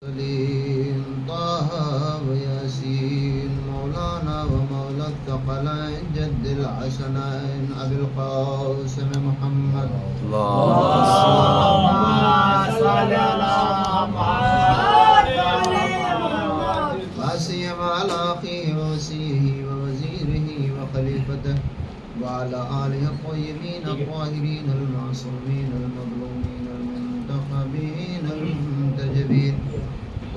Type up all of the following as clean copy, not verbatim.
سليم طه وياسين مولانا ومولى الثقلين جد الحسنين أبي القاسم محمد اللهم صل على محمد لا سيما على أخيه ووصيه ووزيره وخليفته وعلى آله الطيبين الطاهرين المعصومين المظلومين المنتخبين المنتجبين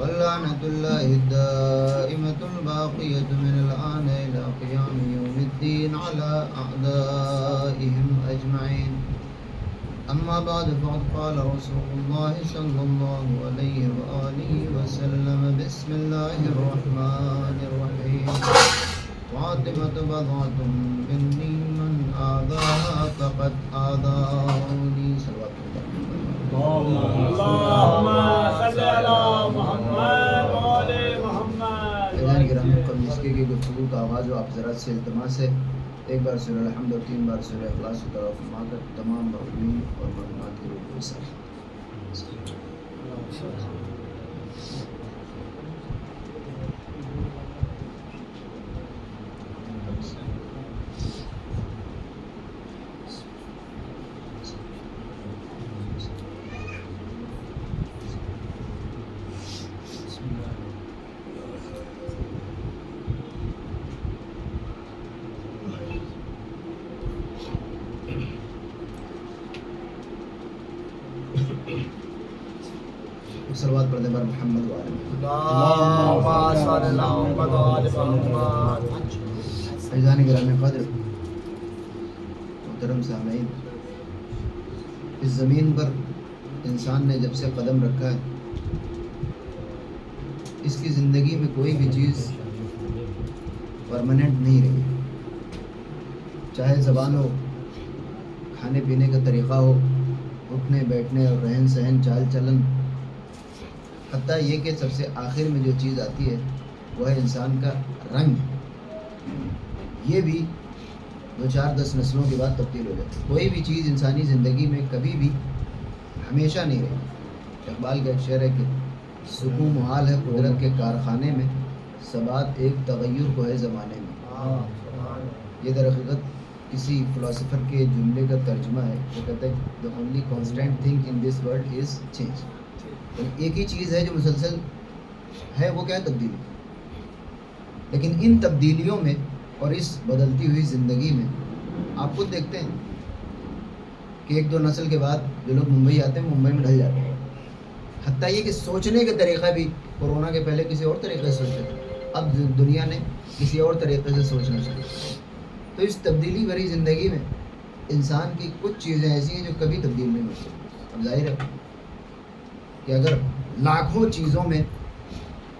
ولعنة الله الدائمة الباقية من الآن إلى قيام يوم الدين على أعدائهم أجمعين. أما بعد فقد قال رسول الله صلى الله عليه وآله وسلم بسم الله الرحمن الرحيم فاطمة بضعة مني من آذاها فقد آذاني. صلوات اللهم صل على محمد وعلى محمد. گرامی قبل اس کی گفتگو کا آغاز و آپ ذرا سے التماس ہے ایک بار سورہ الحمد اور 3 بار سورہ اخلاص کی طرف فرما کر تمام مغربین اور معلومات کی روح کو سر صلوات پڑھنے پر محمد وعلی اللهم صل على محمد وعلى محمد. فیضان گرامی قدر محترم سامعین، اس زمین پر انسان نے جب سے قدم رکھا ہے اس کی زندگی میں کوئی بھی چیز پرماننٹ نہیں رہی، چاہے زبان ہو، کھانے پینے کا طریقہ ہو، اٹھنے بیٹھنے اور رہن سہن چال چلن، حتیٰ یہ کہ سب سے آخر میں جو چیز آتی ہے وہ ہے انسان کا رنگ، یہ بھی 2-4-10 نسلوں کے بعد تبدیل ہو جاتی ہے۔ کوئی بھی چیز انسانی زندگی میں کبھی بھی ہمیشہ نہیں رہی۔ اقبال کا ایک شعر ہے کہ سکون محال ہے قدرت کے کارخانے میں، ثبات ایک تغیر کو ہے زمانے میں۔ یہ در حقیقت کسی فلاسفر کے جملے کا ترجمہ ہے، وہ کہتا ہے the only constant thing in this world is change۔ ایک ہی چیز ہے جو مسلسل ہے، وہ کیا ہے؟ تبدیلی۔ لیکن ان تبدیلیوں میں اور اس بدلتی ہوئی زندگی میں آپ خود دیکھتے ہیں کہ 1-2 نسل کے بعد جو لوگ ممبئی آتے ہیں ممبئی میں ڈھل جاتے ہیں، حتیٰ یہ کہ سوچنے کا طریقہ بھی کورونا کے پہلے کسی اور طریقے سے سوچتے تھے، اب دنیا نے کسی اور طریقے سے سوچنا چاہیے۔ تو اس تبدیلی بھری زندگی میں انسان کی کچھ چیزیں ایسی ہیں جو کبھی تبدیل نہیں ہو سکتی۔ اب ظاہر ہے کہ اگر لاکھوں چیزوں میں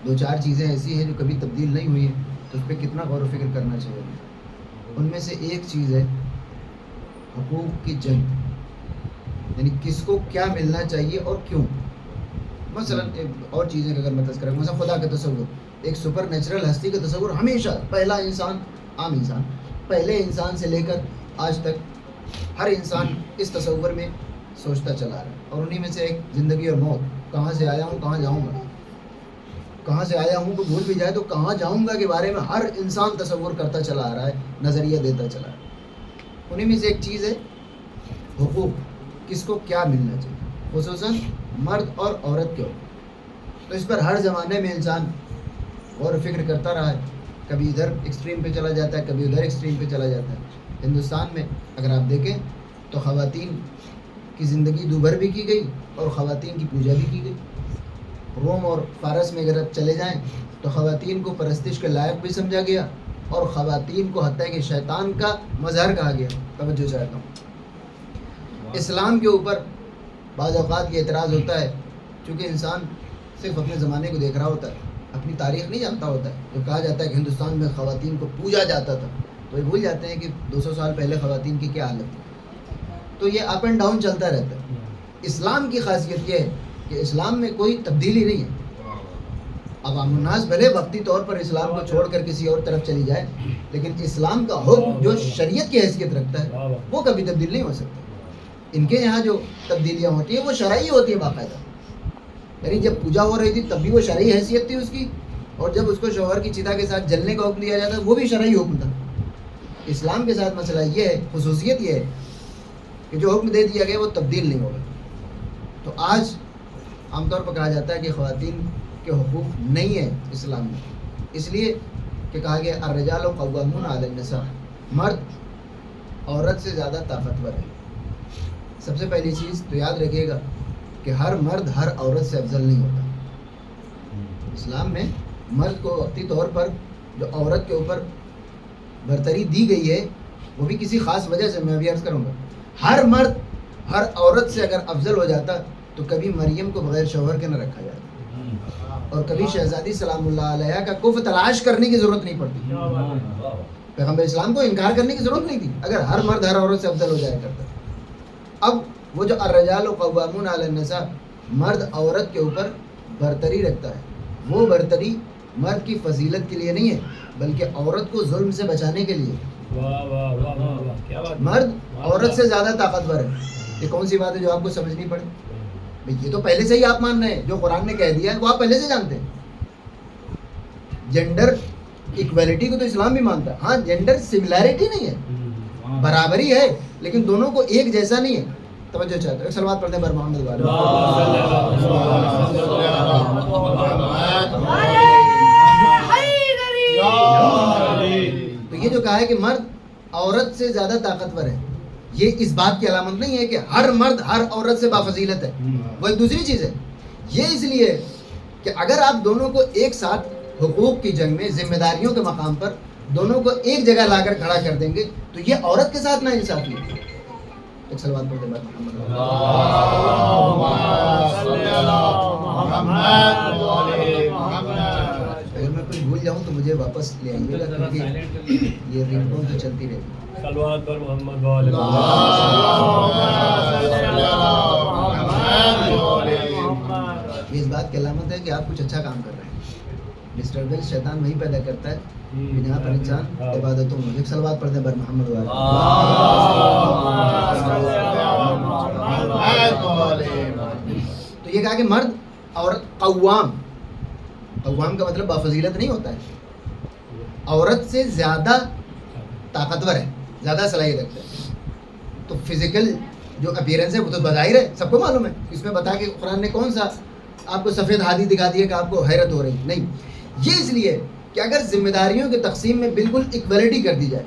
2-4 چیزیں ایسی ہیں جو کبھی تبدیل نہیں ہوئی ہیں تو اس پہ کتنا غور و فکر کرنا چاہیے۔ ان میں سے ایک چیز ہے حقوق کی جنگ، یعنی کس کو کیا ملنا چاہیے اور کیوں۔ مثلا اور چیزیں اگر میں تذکرہ کروں، مثلا خدا کا تصور، ایک سپر نیچرل ہستی کا تصور ہمیشہ پہلا انسان، عام انسان، پہلے انسان سے لے کر آج تک ہر انسان اس تصور میں سوچتا چلا رہا ہے، اور انہی میں سے ایک زندگی اور موت، کہاں سے آیا ہوں کہاں جاؤں گا، کہاں سے آیا ہوں کو بھول بھی جائے تو کہاں جاؤں گا کے بارے میں ہر انسان تصور کرتا چلا آ رہا ہے، نظریہ دیتا چلا رہا ہے۔ انہی میں سے ایک چیز ہے حقوق، کس کو کیا ملنا چاہیے، خصوصاً مرد اور عورت کے حقوق۔ تو اس پر ہر زمانے میں انسان غور و فکر کرتا رہا ہے، کبھی ادھر ایکسٹریم پہ چلا جاتا ہے، کبھی ادھر ایکسٹریم پہ چلا جاتا ہے۔ ہندوستان میں اگر آپ دیکھیں تو خواتین کی زندگی دوبھر بھی کی گئی اور خواتین کی پوجا بھی کی گئی۔ روم اور فارس میں اگر آپ چلے جائیں تو خواتین کو پرستش کے لائق بھی سمجھا گیا اور خواتین کو حتیٰ کہ شیطان کا مظہر کہا گیا۔ توجہ چاہتا ہوں، اسلام کے اوپر بعض اوقات یہ اعتراض ہوتا ہے، چونکہ انسان صرف اپنے زمانے کو دیکھ رہا ہوتا ہے، اپنی تاریخ نہیں جانتا ہوتا ہے۔ جو کہا جاتا ہے کہ ہندوستان میں خواتین کو پوجا جاتا تھا، تو یہ بھول جاتے ہیں کہ 200 سال پہلے خواتین کی کیا حالت تھی۔ تو یہ اپ اینڈ ڈاؤن چلتا رہتا ہے۔ اسلام کی خاصیت یہ ہے کہ اسلام میں کوئی تبدیلی نہیں ہے۔ عوام الناس بھلے وقتی طور پر اسلام کو چھوڑ کر کسی اور طرف چلی جائے، لیکن اسلام کا حکم جو شریعت کی حیثیت رکھتا ہے وہ کبھی تبدیل نہیں ہو سکتا۔ ان کے یہاں جو تبدیلیاں ہوتی ہیں وہ شرعی ہوتی ہیں باقاعدہ، یعنی جب پوجا ہو رہی تھی تب بھی وہ شرعی حیثیت تھی اس کی، اور جب اس کو شوہر کی چتا کے ساتھ جلنے کا حکم دیا جاتا ہے وہ بھی شرعی حکم تھا۔ اسلام کے ساتھ مسئلہ یہ ہے، خصوصیت یہ ہے کہ جو حکم دے دیا گیا وہ تبدیل نہیں ہوگا۔ تو آج عام طور پر کہا جاتا ہے کہ خواتین کے حقوق نہیں ہیں اسلام میں، اس لیے کہ کہا گیا الرجال قوامون علی النساء، مرد عورت سے زیادہ طاقتور ہے۔ سب سے پہلی چیز تو یاد رکھیے گا کہ ہر مرد ہر عورت سے افضل نہیں ہوتا۔ اسلام میں مرد کو وقتی طور پر جو عورت کے اوپر برتری دی گئی ہے وہ بھی کسی خاص وجہ سے، میں ابھی عرض کروں گا۔ ہر مرد ہر عورت سے اگر افضل ہو جاتا تو کبھی مریم کو بغیر شوہر کے نہ رکھا جاتا، اور کبھی شہزادی سلام اللہ علیہ کا کفر تلاش کرنے کی ضرورت نہیں پڑتی۔ پیغمبر اسلام کو انکار کرنے کی ضرورت نہیں تھی اگر ہر مرد ہر عورت سے افضل ہو جایا کرتا۔ اب وہ جو الرجال قوامون علی النساء، مرد عورت کے اوپر برتری رکھتا ہے، وہ برتری مرد کی فضیلت کے لیے نہیں ہے بلکہ عورت کو ظلم سے بچانے کے لیے۔ مرد عورت سے زیادہ طاقتور ہے، یہ کون سی بات ہے جو آپ کو سمجھنی پڑے؟ یہ تو پہلے سے ہی آپ مان رہے ہیں، جو قرآن نے کہہ دیا ہے وہ آپ پہلے سے جانتے ہیں۔ جینڈر ایکویلٹی کو تو اسلام بھی مانتا ہے، ہاں جینڈر سملیرٹی نہیں ہے، برابری ہے، لیکن دونوں کو ایک جیسا نہیں ہے۔ توجہ چاہتے ہیں، ایک صلوات پڑھتے ہیں بر محمد والے۔ تو یہ جو کہا ہے کہ مرد عورت سے زیادہ طاقتور ہے، یہ اس بات کی علامت نہیں ہے کہ ہر مرد ہر عورت سے بافضیلت ہے، وہ ایک دوسری چیز ہے۔ یہ اس لیے کہ اگر آپ دونوں کو ایک ساتھ حقوق کی جنگ میں ذمہ داریوں کے مقام پر دونوں کو ایک جگہ لا کر کھڑا کر دیں گے تو یہ عورت کے ساتھ نا انصافی ہے۔ ایک صلوات پڑھتے ہیں محمد۔ اگر میں کچھ بھول جاؤں تو مجھے واپس لے آئیے گا کیونکہ یہ رنگ ٹون تو چلتی رہے گی۔ صلوات پر محمد والے۔ یہ اس بات کی علامت ہے کہ آپ کچھ اچھا کام کر رہے ہیں۔ ڈسٹربنس شیطان وہی پیدا کرتا ہے کہ جہاں پر انسان عبادتوں میں۔ ایک صلوات پڑھتے ہیں بر محمد والے۔ تو یہ کہا کہ مرد عورت قوام، قوام کا مطلب بافضیلت نہیں ہوتا ہے، عورت سے زیادہ طاقتور ہے، زیادہ صلاحیت رکھتا ہے۔ تو فزیکل جو اپیرنس ہے وہ تو بظاہر ہے، سب کو معلوم ہے، اس میں بتا کہ قرآن نے کون سا آپ کو سفید ہادی دکھا دیا کہ آپ کو حیرت ہو رہی نہیں۔ یہ اس لیے کہ اگر ذمہ داریوں کے تقسیم میں بالکل ایکویلٹی کر دی جائے،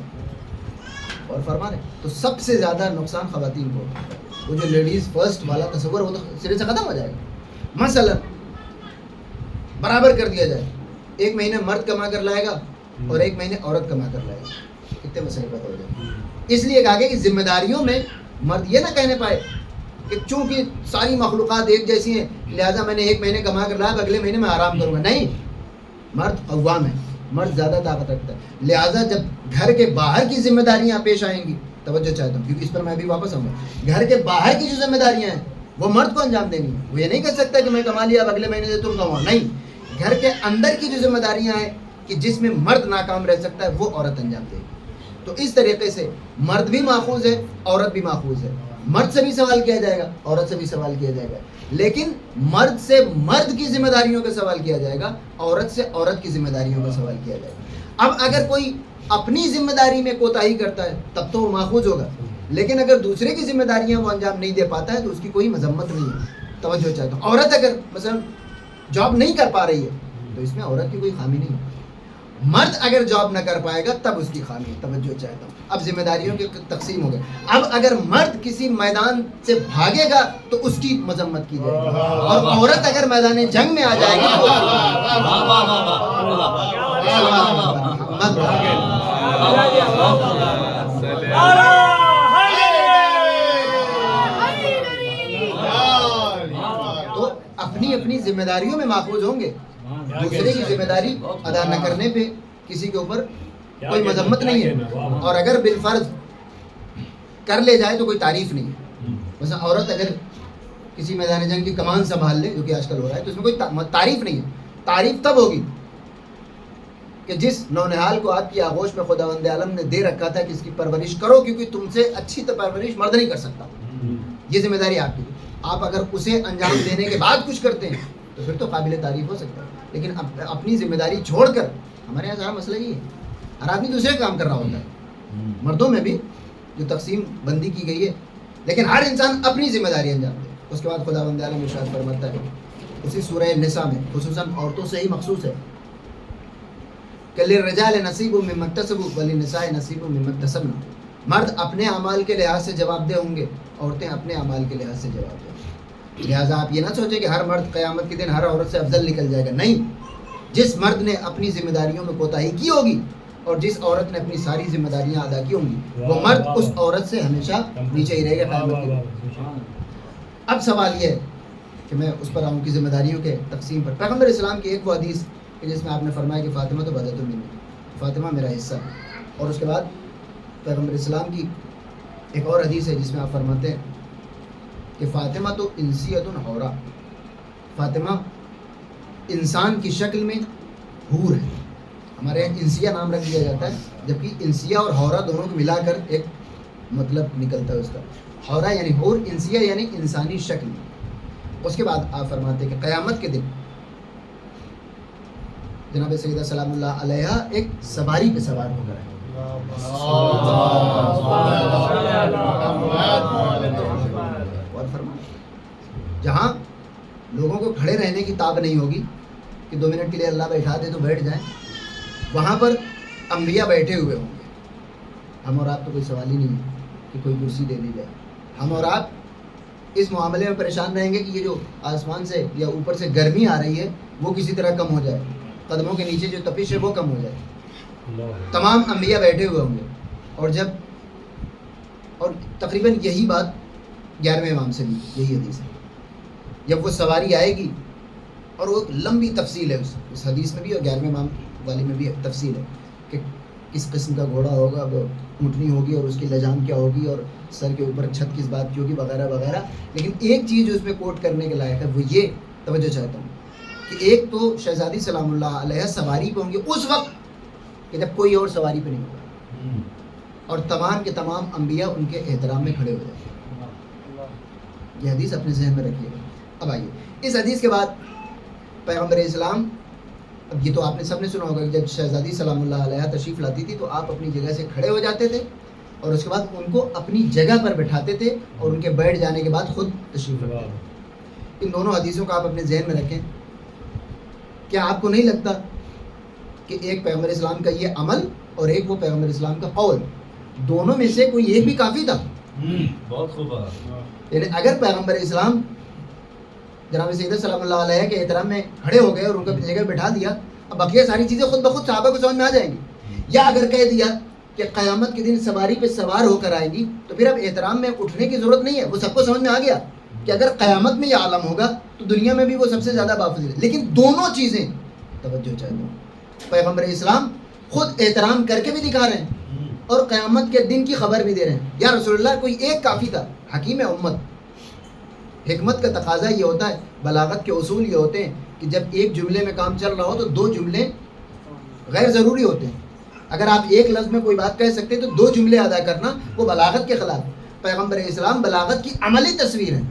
اور فرما رہے تو سب سے زیادہ نقصان خواتین کو ہوگا۔ وہ جو لیڈیز فرسٹ والا تصور وہ تو سرے سے ختم ہو جائے گا۔ مثلا برابر کر دیا جائے، ایک مہینے مرد کما کر لائے گا اور ایک مہینے عورت کما کر لائے گا، کتنے مسئلے پیدا ہو جائیں گے۔ اس لیے کہا گیا کہ ذمہ داریوں میں مرد یہ نہ کہنے پائے کہ چونکہ ساری مخلوقات ایک جیسی ہیں لہٰذا میں نے ایک مہینے کما کر لایا اگلے مہینے میں آرام کروں گا، نہیں۔ مرد قوام ہے، مرد زیادہ طاقت رکھتا ہے، لہٰذا جب گھر کے باہر کی ذمہ داریاں پیش آئیں گی، توجہ چاہتا ہوں کیونکہ اس پر میں بھی واپس آؤں گا، گھر کے باہر کی جو ذمہ داریاں ہیں وہ مرد کو انجام دینی ہیں۔ وہ یہ نہیں کہہ سکتا کہ میں کما لیا اب اگلے مہینے سے تم کماؤ، نہیں۔ گھر کے اندر کی جو ذمہ داریاں ہیں کہ جس میں مرد ناکام رہ سکتا ہے وہ عورت انجام دے گی۔ تو اس طریقے سے مرد بھی ماخوذ ہے، عورت بھی ماخوذ ہے، مرد سے بھی سوال کیا جائے گا، عورت سے بھی سوال کیا جائے گا، لیکن مرد سے مرد کی ذمہ داریوں کا سوال کیا جائے گا، عورت سے عورت کی ذمہ داریوں کا سوال کیا جائے گا۔ اب اگر کوئی اپنی ذمہ داری میں کوتاہی کرتا ہے تب تو وہ ماخوذ ہوگا، لیکن اگر دوسرے کی ذمہ داریاں وہ انجام نہیں دے پاتا ہے تو اس کی کوئی مذمت نہیں ہے۔ توجہ چاہتا ہوں، عورت اگر مثلا جاب نہیں کر پا رہی ہے تو اس میں عورت کی کوئی خامی نہیں ہے، مرد اگر جاب نہ کر پائے گا تب اس کی خامی ہے۔ توجہ چاہتا ہوں، اب ذمہ داریوں کی تقسیم ہو گئے۔ اب اگر مرد کسی میدان سے بھاگے گا تو اس کی مذمت کی جائے گی، اور عورت اگر میدان جنگ میں آ جائے گی تو اپنی اپنی ذمہ داریوں میں ماخوذ ہوں گے۔ دوسرے کی ذمہ داری ادا نہ کرنے پہ کسی کے اوپر کوئی مذمت نہیں ہے، اور اگر بالفرض کر لے جائے تو کوئی تعریف نہیں ہے۔ مثلا عورت اگر کسی میدان جنگ کی کمان سنبھال لے، جو کہ آج کل ہو رہا ہے، تو اس میں کوئی تعریف نہیں ہے۔ تعریف تب ہوگی کہ جس نونہال کو آپ کی آغوش میں خداوند عالم نے دے رکھا تھا کہ اس کی پرورش کرو، کیونکہ تم سے اچھی پرورش مرد نہیں کر سکتا، یہ ذمہ داری آپ کی۔ آپ اگر اسے انجام دینے کے بعد کچھ کرتے ہیں تو پھر تو قابل تعریف ہو سکتا ہے. لیکن اپنی ذمہ داری چھوڑ کر, ہمارے یہاں سارا مسئلہ یہ ہے, ہر آدمی دوسرے کام کر رہا ہوتا ہے, مردوں میں بھی جو تقسیم بندی کی گئی ہے, لیکن ہر انسان اپنی ذمہ داری انجام دے. اس کے بعد خداوند عالم ارشاد فرماتا ہے اسی سورہ نساء میں, خصوصاً عورتوں سے ہی مخصوص ہے کہ للرجال نصیب مما اکتسبوا وللنساء نصیب مما اکتسبن. مرد اپنے اعمال کے لحاظ سے جواب دہ ہوں گے, عورتیں اپنے اعمال کے لحاظ سے جواب دہ. لہٰذا آپ یہ نہ سوچیں کہ ہر مرد قیامت کے دن ہر عورت سے افضل نکل جائے گا. نہیں, جس مرد نے اپنی ذمہ داریوں میں کوتاہی کی ہوگی اور جس عورت نے اپنی ساری ذمہ داریاں ادا کی ہوں گی, وہ مرد اس عورت سے ہمیشہ نیچے ہی رہے گا قیامت کے دن. اب سوال یہ ہے کہ میں اس پر آؤں کی ذمہ داریوں کے تقسیم پر. پیغمبر اسلام کی ایک وہ حدیث کہ جس میں آپ نے فرمایا کہ فاطمہ تو بضعۃ منی, فاطمہ میرا حصہ. اور اس کے بعد پیغمبر اسلام کی ایک اور حدیث ہے جس میں آپ فرماتے ہیں کہ فاطمہ تو انسیۃ حورا, فاطمہ انسان کی شکل میں حور ہے. ہمارے یہاں انسیہ نام رکھ دیا جاتا ہے, جبکہ انسیہ اور حورا دونوں کو ملا کر ایک مطلب نکلتا ہے اس کا. حورا یعنی حور, انسیہ یعنی انسانی شکل. اس کے بعد آپ فرماتے ہیں کہ قیامت کے دن جناب سیدہ سلام اللہ علیہا ایک سواری پہ سوار ہو کر آئے. اور فرما جہاں لوگوں کو کھڑے رہنے کی تاب نہیں ہوگی کہ 2 منٹ کے لیے اللہ بیٹھا دے تو بیٹھ جائیں, وہاں پر انبیاء بیٹھے ہوئے ہوں گے. ہم اور آپ تو کوئی سوال ہی نہیں ہے کہ کوئی کرسی دے دی جائے. ہم اور آپ اس معاملے میں پریشان رہیں گے کہ یہ جو آسمان سے یا اوپر سے گرمی آ رہی ہے وہ کسی طرح کم ہو جائے, قدموں کے نیچے جو تپش ہے وہ کم ہو جائے. تمام انبیاء بیٹھے ہوئے ہوں گے. اور تقریباً یہی بات 11ویں امام سے بھی یہی حدیث ہے. جب وہ سواری آئے گی, اور وہ لمبی تفصیل ہے اس حدیث میں بھی, اور 11ویں امام والی میں بھی تفصیل ہے کہ کس قسم کا گھوڑا ہوگا, وہ اونٹنی ہوگی, اور اس کی لجام کیا ہوگی, اور سر کے اوپر چھت کس بات کی ہوگی, وغیرہ وغیرہ. لیکن ایک چیز جو اس میں کوٹ کرنے کے لائق ہے وہ یہ توجہ چاہتا ہوں کہ ایک تو شہزادی سلام اللہ علیہ سواری پہ ہوں گے اس وقت کہ جب کوئی اور سواری پہ نہیں ہوگا, اور تمام کے تمام انبیاء ان کے احترام میں کھڑے ہو جائیں گے. یہ حدیث اپنے ذہن میں رکھیے گا. اب آئیے اس حدیث کے بعد پیغمبر اسلام, اب یہ تو آپ نے سب نے سنا ہوگا کہ جب شہزادی سلام اللہ علیہ تشریف لاتی تھی تو آپ اپنی جگہ سے کھڑے ہو جاتے تھے, اور اس کے بعد ان کو اپنی جگہ پر بٹھاتے تھے, اور ان کے بیٹھ جانے کے بعد خود تشریف رکھتے تھے. ان دونوں حدیثوں کا آپ اپنے ذہن میں رکھیں. کیا آپ کو نہیں لگتا کہ ایک پیغمبر اسلام کا یہ عمل اور ایک وہ پیغمبر اسلام کا قول, دونوں میں سے کوئی ایک بھی کافی تھا؟ بہت خوب. یعنی اگر پیغمبر اسلام جناب سیدہ سلام اللہ علیہ کے احترام میں کھڑے ہو گئے اور ان کو اپنی جگہ بٹھا دیا, اب بقیہ ساری چیزیں خود بخود صحابہ کو سمجھ میں آ جائیں گی. یا اگر کہہ دیا کہ قیامت کے دن سواری پہ سوار ہو کر آئیں گی تو پھر اب احترام میں اٹھنے کی ضرورت نہیں ہے. وہ سب کو سمجھ میں آ گیا کہ اگر قیامت میں یہ عالم ہوگا تو دنیا میں بھی وہ سب سے زیادہ بافضل ہے. لیکن دونوں چیزیں توجہ چاہتا ہوں, پیغمبر اسلام خود احترام کر کے بھی دکھا رہے ہیں اور قیامت کے دن کی خبر بھی دے رہے ہیں. یا رسول اللہ کوئی ایک کافی تھا. حکیم امت, حکمت کا تقاضا یہ ہوتا ہے, بلاغت کے اصول یہ ہوتے ہیں کہ جب ایک جملے میں کام چل رہا ہو تو 2 جملے غیر ضروری ہوتے ہیں. اگر آپ ایک لفظ میں کوئی بات کہہ سکتے تو 2 جملے ادا کرنا وہ بلاغت کے خلاف. پیغمبر اسلام بلاغت کی عملی تصویر ہے.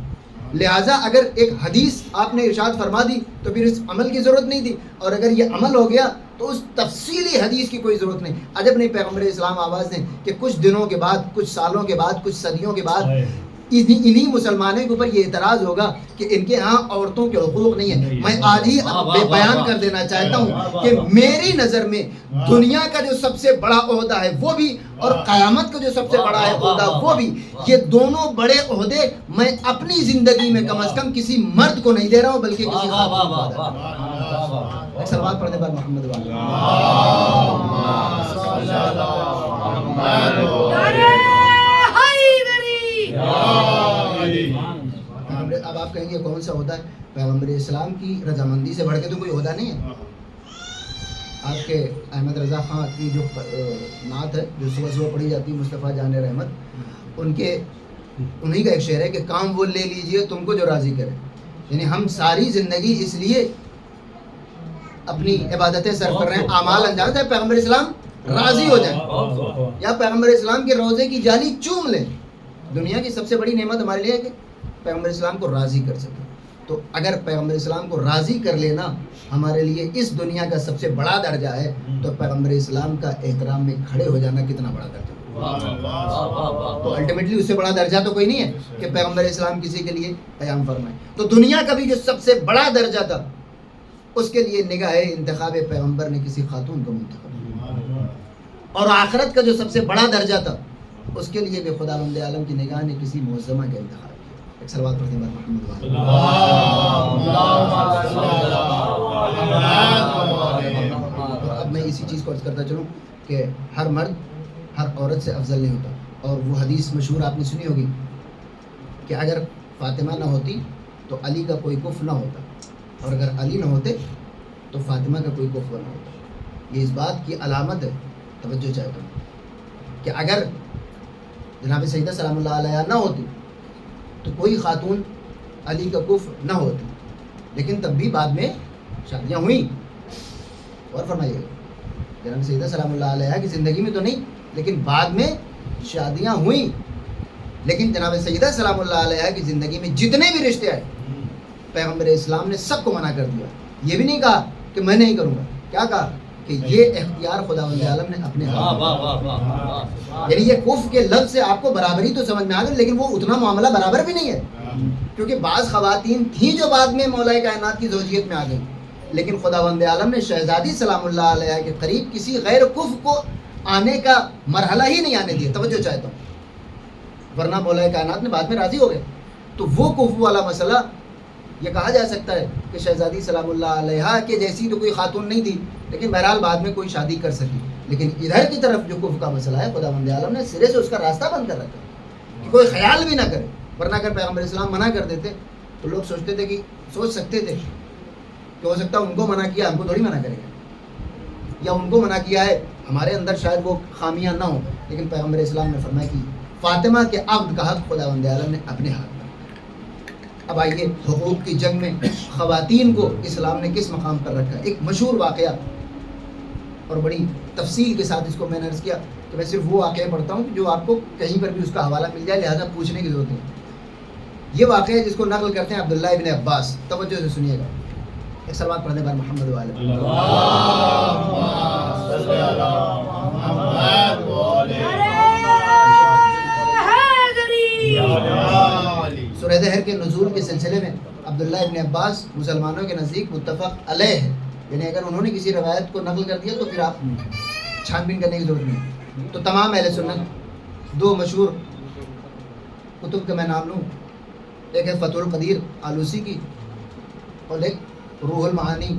لہٰذا اگر ایک حدیث آپ نے ارشاد فرما دی تو پھر اس عمل کی ضرورت نہیں تھی, اور اگر یہ عمل ہو گیا تو اس تفصیلی حدیث کی کوئی ضرورت نہیں. عجب نہیں پیغمبر اسلام آواز دیں کہ کچھ دنوں کے بعد, کچھ سالوں کے بعد, کچھ صدیوں کے بعد انہی مسلمانوں کے اوپر یہ اعتراض ہوگا کہ ان کے ہاں عورتوں کے حقوق نہیں ہے. میں آج ہی بیان کر دینا چاہتا ہوں کہ میری نظر میں دنیا کا جو سب سے بڑا عہدہ ہے وہ بھی, اور قیامت کا جو سب سے بڑا ہے عہدہ وہ بھی, یہ دونوں بڑے عہدے میں اپنی زندگی میں کم از کم کسی مرد کو نہیں دے رہا ہوں بلکہ کسی خاتون کو دے رہا ہوں. سلوات پڑھنے پر محمد والا. اب آپ کہیں گے کون سا عہدہ ہے؟ پیغمبر اسلام کی رضامندی سے بڑھ کے تو کوئی عہدہ نہیں ہے. آپ کے احمد رضا خان کی جو نعت ہے جو صبح صبح پڑھی جاتی ہے, مصطفیٰ جان رحمت, انہی کا ایک شعر ہے کہ کام وہ لے لیجئے تم کو جو راضی کرے. یعنی ہم ساری زندگی اس لیے اپنی عبادتیں سر کر رہے ہیں, اعمال انجام دیں, پیغمبر اسلام راضی ہو جائیں, یا پیغمبر اسلام کے روزے کی جالی چوم لیں. دنیا کی سب سے بڑی نعمت ہمارے لیے ہے کہ پیغمبر اسلام کو راضی کر سکیں. تو اگر پیغمبر اسلام کو راضی کر لینا ہمارے لیے اس دنیا کا سب سے بڑا درجہ ہے تو پیغمبر اسلام کا احترام میں کھڑے ہو جانا کتنا بڑا درجہ ہے؟ تو الٹیمیٹلی اس سے بڑا درجہ تو کوئی نہیں ہے کہ پیغمبر اسلام کسی کے لیے قیام فرمائے. تو دنیا کا بھی جو سب سے بڑا درجہ تھا اس کے لیے نگاہ انتخاب پیغمبر نے کسی خاتون کو منتخب کیا, اور آخرت کا جو سب سے بڑا درجہ تھا اس کے لیے بھی خداوند عالم کی نگاہ نے کسی معظمہ کا انتخاب کیا. ایک صلوات پڑھتے ہیں محمد وعلی. اب میں اسی چیز کو عرض کرتا چلوں کہ ہر مرد ہر عورت سے افضل نہیں ہوتا, اور وہ حدیث مشہور آپ نے سنی ہوگی کہ اگر فاطمہ نہ ہوتی تو علی کا کوئی کف نہ ہوتا, اور اگر علی نہ ہوتے تو فاطمہ کا کوئی کف نہ ہوتا. یہ اس بات کی علامت ہے, توجہ چاہتا ہوں, کہ اگر جناب سیدہ سلام اللہ علیہ نہ ہوتی تو کوئی خاتون علی کا کف نہ ہوتی, لیکن تب بھی بعد میں شادیاں ہوئیں. اور فرمائیے جناب سیدہ سلام اللہ علیہ کی زندگی میں تو نہیں, لیکن بعد میں شادیاں ہوئیں. لیکن جناب سیدہ سلام اللہ علیہ کی زندگی میں جتنے بھی رشتے آئے پیغمبر اسلام نے سب کو منع کر دیا. یہ بھی نہیں کہا کہ میں نہیں کروں گا, کیا کہا کہ یہ اختیار خداوند عالم نے اپنے ہاتھ. یعنی یہ کفر کے لفظ سے آپ کو برابری تو سمجھ میں آ گئی, لیکن وہ اتنا معاملہ برابر بھی نہیں ہے, کیونکہ بعض خواتین تھیں جو بعد میں مولا کائنات کی زوجیت میں آ گئی, لیکن خداوند عالم نے شہزادی سلام اللہ علیہ کے قریب کسی غیر کفر کو آنے کا مرحلہ ہی نہیں آنے دیا. توجہ چاہتا ہوں, ورنہ مولا کائنات نے بعد میں راضی ہو گئے. تو وہ کفر والا مسئلہ یہ کہا جا سکتا ہے کہ شہزادی سلام اللہ علیہ کے جیسی تو کوئی خاتون نہیں تھی, لیکن بہرحال بعد میں کوئی شادی کر سکی. لیکن ادھر کی طرف جو کفر کا مسئلہ ہے خداوند عالم نے سرے سے اس کا راستہ بند کر رکھا کہ کوئی خیال بھی نہ کرے. ورنہ اگر پیغمبر اسلام منع کر دیتے تو لوگ سوچتے تھے کہ سوچ سکتے تھے کہ ہو سکتا ہے ان کو منع کیا, ہم کو تھوڑی منع کرے گا, یا ان کو منع کیا ہے ہمارے اندر شاید وہ خامیاں نہ ہوں. لیکن پیغمبر اسلام نے فرمایا کہ فاطمہ کے عقد کا حق خداوند عالم نے اپنے ہاتھ میں. اب آئیے حقوق کی جنگ میں خواتین کو اسلام نے کس مقام پر رکھا. ایک مشہور واقعہ, اور بڑی تفصیل کے ساتھ اس کو میں نے عرض کیا کہ میں صرف وہ واقعہ پڑھتا ہوں جو آپ کو کہیں پر بھی اس کا حوالہ مل جائے, لہٰذا پوچھنے کی ضرورت نہیں. یہ واقعہ جس کو نقل کرتے ہیں عبداللہ ابن عباس, توجہ سے سنیے گا. ایک صلوات پڑھنے پر محمد وعلی. سورہ دہر کے نزول کے سلسلے میں عبداللہ ابن عباس مسلمانوں کے نزدیک متفق علیہ ہے, یعنی اگر انہوں نے کسی روایت کو نقل کر دیا تو پھر آپ چھان بین کرنے کی ضرورت نہیں. تو تمام اہل سنت دو مشہور کتب کے میں نام لوں, ایک ہے فتح القدیر آلوسی کی, اور ایک روح المعانی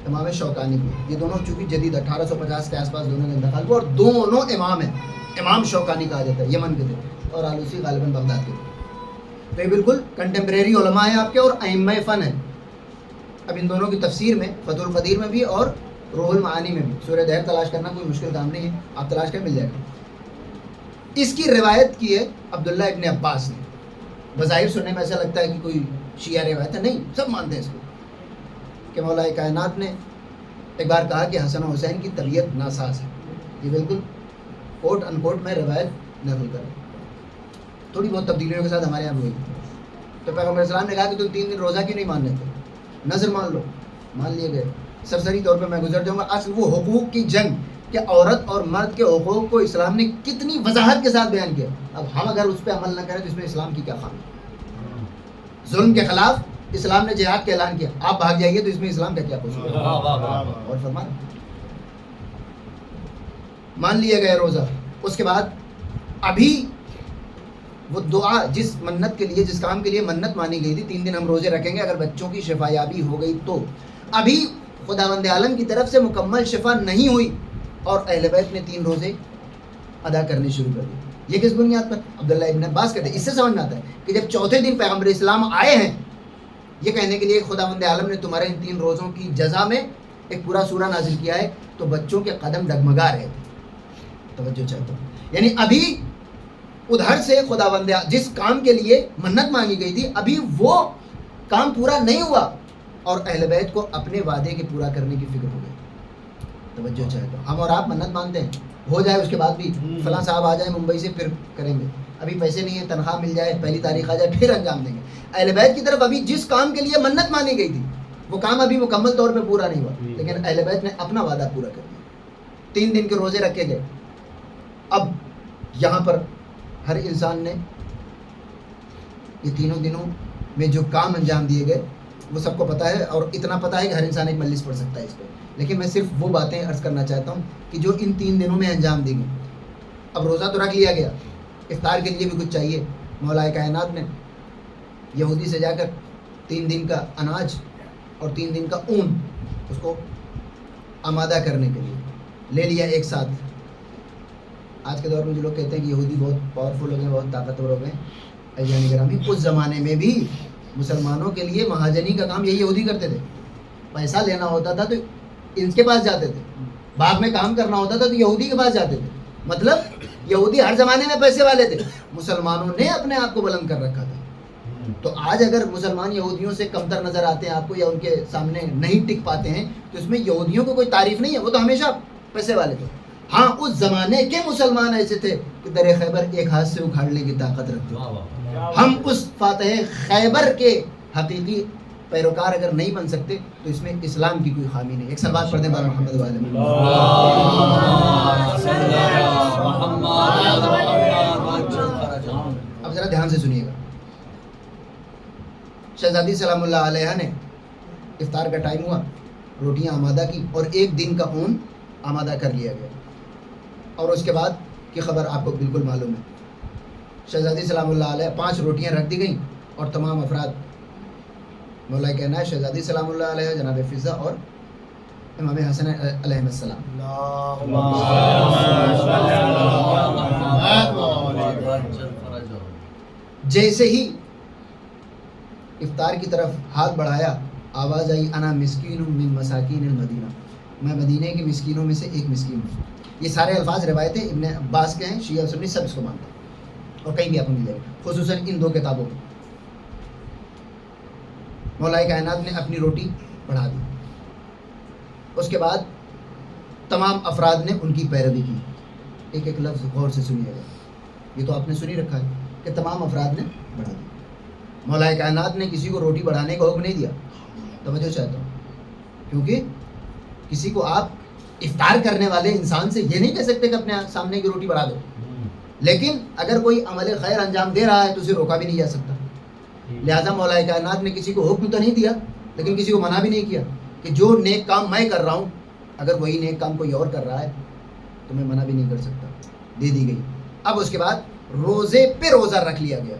امام شوکانی کی. یہ دونوں چونکہ جدید 1850 کے آس پاس دونوں نے انتقال ہوا, اور دونوں امام ہیں. امام شوکانی کہا جاتا ہے, یمن کے تھے, اور آلوسی غالباً بغداد کے تھے. تو یہ بالکل کنٹمپریری علماء ہیں آپ کے, اور ائمہ فن ہیں. اب ان دونوں کی تفسیر میں فتح القدیر میں بھی اور روح المعانی میں بھی سورہ دہر تلاش کرنا کوئی مشکل کام نہیں ہے, آپ تلاش کر مل جائے گا. اس کی روایت کی ہے عبداللہ ابن عباس نے. بظاہر سننے میں ایسا لگتا ہے کہ کوئی شیعہ روایت ہے, نہیں, سب مانتے ہیں اس کو کہ مولا کائنات نے ایک بار کہا کہ حسن و حسین کی طبیعت ناساز ہے. یہ بالکل کوٹ ان کوٹ میں روایت نقل کر, تھوڑی بہت تبدیلیوں کے ساتھ ہمارے یہاں ہوئی. تو پیغمبر اسلام نے کہا کہ تم 3 دن روزہ کیوں نہیں مان لیتے, نظر مان لو. مان لیے گئے. سرسری طور پہ میں گزر جاؤں گا. اصل وہ حقوق کی جنگ کہ عورت اور مرد کے حقوق کو اسلام نے کتنی وضاحت کے ساتھ بیان کیا. اب ہم اگر اس پہ عمل نہ کریں تو اس میں اسلام کی کیا خامی. ظلم کے خلاف اسلام نے جہاد کا اعلان کیا, آپ بھاگ جائیے تو اس میں اسلام کا کیا قصور ہے. اور فرمان مان لیے گئے روزہ. اس کے بعد ابھی وہ دعا جس منت کے لیے, جس کام کے لیے منت مانی گئی تھی, 3 دن ہم روزے رکھیں گے اگر بچوں کی شفا یابی ہو گئی تو, ابھی خداوند عالم کی طرف سے مکمل شفا نہیں ہوئی اور اہل بیت نے 3 روزے ادا کرنے شروع کر دیے. یہ کس بنیاد پر؟ عبداللہ ابن عباس کہتے ہیں. اس سے سمجھ میں آتا ہے کہ جب چوتھے دن پیغمبر اسلام آئے ہیں یہ کہنے کے لیے خداوند عالم نے تمہارے ان 3 روزوں کی جزا میں ایک پورا سورہ نازل کیا ہے, تو بچوں کے قدم ڈگمگا رہے تھے. توجہ چاہتا ہوں, یعنی ابھی ادھر سے خداوند جس کام کے لیے منت مانگی گئی تھی ابھی وہ کام پورا نہیں ہوا اور اہل بیت کو اپنے وعدے کے پورا کرنے کی فکر ہو گئی. توجہ چاہتا ہوں, ہم اور آپ منت مانتے ہیں, ہو جائے اس کے بعد بھی فلاں صاحب آ جائیں ممبئی سے پھر کریں گے, ابھی پیسے نہیں ہیں، تنخواہ مل جائے، پہلی تاریخ آ جائے پھر انجام دیں گے. اہل بیت کی طرف ابھی جس کام کے لیے منت مانی گئی تھی وہ کام ابھی مکمل طور پہ پورا نہیں ہوا، لیکن اہل بیت نے اپنا وعدہ پورا کر دیا. 3 دن کے روزے رکھے گئے. اب یہاں پر ہر انسان نے یہ تینوں دنوں میں جو کام انجام دیے گئے وہ سب کو پتہ ہے، اور اتنا پتہ ہے کہ ہر انسان ایک مجلس پڑھ سکتا ہے اس پہ. لیکن میں صرف وہ باتیں عرض کرنا چاہتا ہوں کہ جو ان 3 دنوں میں انجام دی گئی. اب روزہ تو رکھ لیا گیا، افطار کے لیے بھی کچھ چاہیے. مولا کائنات نے یہودی سے جا کر 3 دن کا اناج اور 3 دن کا اون اس کو آمادہ کرنے کے لیے لے لیا ایک ساتھ. آج کے دور میں جو لوگ کہتے ہیں کہ یہودی بہت پاورفل ہو گئے، بہت طاقتور ہو گئے، ایان گرامی، اس زمانے میں بھی مسلمانوں کے لیے مہاجنی کا کام یہی یہودی کرتے تھے. پیسہ لینا ہوتا تھا تو ان کے پاس جاتے تھے، باغ میں کام کرنا ہوتا تھا تو یہودی کے پاس جاتے تھے. مطلب یہودی ہر زمانے میں پیسے والے تھے، مسلمانوں نے اپنے آپ کو بلند کر رکھا تھا. تو آج اگر مسلمان یہودیوں سے کمتر نظر آتے ہیں آپ کو یا ان کے سامنے نہیں ٹک پاتے ہیں تو اس میں یہودیوں کو کوئی تعریف نہیں ہے، وہ تو ہمیشہ پیسے والے تھے. ہاں اس زمانے کے مسلمان ایسے تھے کہ در خیبر ایک ہاتھ سے اکھاڑنے کی طاقت رکھتے تھے. ہم اس فاتح خیبر کے حقیقی پیروکار اگر نہیں بن سکتے تو اس میں اسلام کی کوئی خامی نہیں. ایک سلوات پڑھتے ہیں بارہ محمد والے. اب ذرا دھیان سے سنیے گا. شہزادی سلام اللہ علیہ نے افطار کا ٹائم ہوا، روٹیاں آمادہ کی اور 1 دن کا اون آمادہ کر لیا گیا. اور اس کے بعد کی خبر آپ کو بالکل معلوم ہے. شہزادی سلام اللہ علیہ 5 روٹیاں رکھ دی گئیں اور تمام افراد، مولا کہنا ہے شہزادی سلام اللہ علیہ، جناب فضا اور امام حسن علیہ السلام، جیسے ہی افطار کی طرف ہاتھ بڑھایا آواز آئی انا مسکین من مساکین المدینہ، میں مدینہ کے مسکینوں میں سے ایک مسکین ہوں. یہ سارے الفاظ روایتیں ابن عباس کے ہیں، شیعہ سنی سب اس کو مانتے ہیں اور کہیں بھی آپ کو مل جائے گا، خصوصاً ان 2 کتابوں میں. مولا کائنات نے اپنی روٹی بڑھا دی. اس کے بعد تمام افراد نے ان کی پیروی کی. ایک ایک لفظ غور سے سنیے گا، یہ تو آپ نے سنی رکھا ہے کہ تمام افراد نے بڑھا دی. مولا کائنات نے کسی کو روٹی بڑھانے کا حکم نہیں دیا. توجہ چاہتا ہوں، کیونکہ کسی کو آپ افطار کرنے والے انسان سے یہ نہیں کہہ سکتے کہ اپنے سامنے کی روٹی بڑھا دو. لیکن اگر کوئی عمل خیر انجام دے رہا ہے تو اسے روکا بھی نہیں جا سکتا. لہٰذا مولا کائنات نے کسی کو حکم تو نہیں دیا لیکن کسی کو منع بھی نہیں کیا کہ جو نیک کام میں کر رہا ہوں اگر وہی نیک کام کوئی اور کر رہا ہے تو میں منع بھی نہیں کر سکتا. دے دی گئی. اب اس کے بعد روزے پہ روزہ رکھ لیا گیا.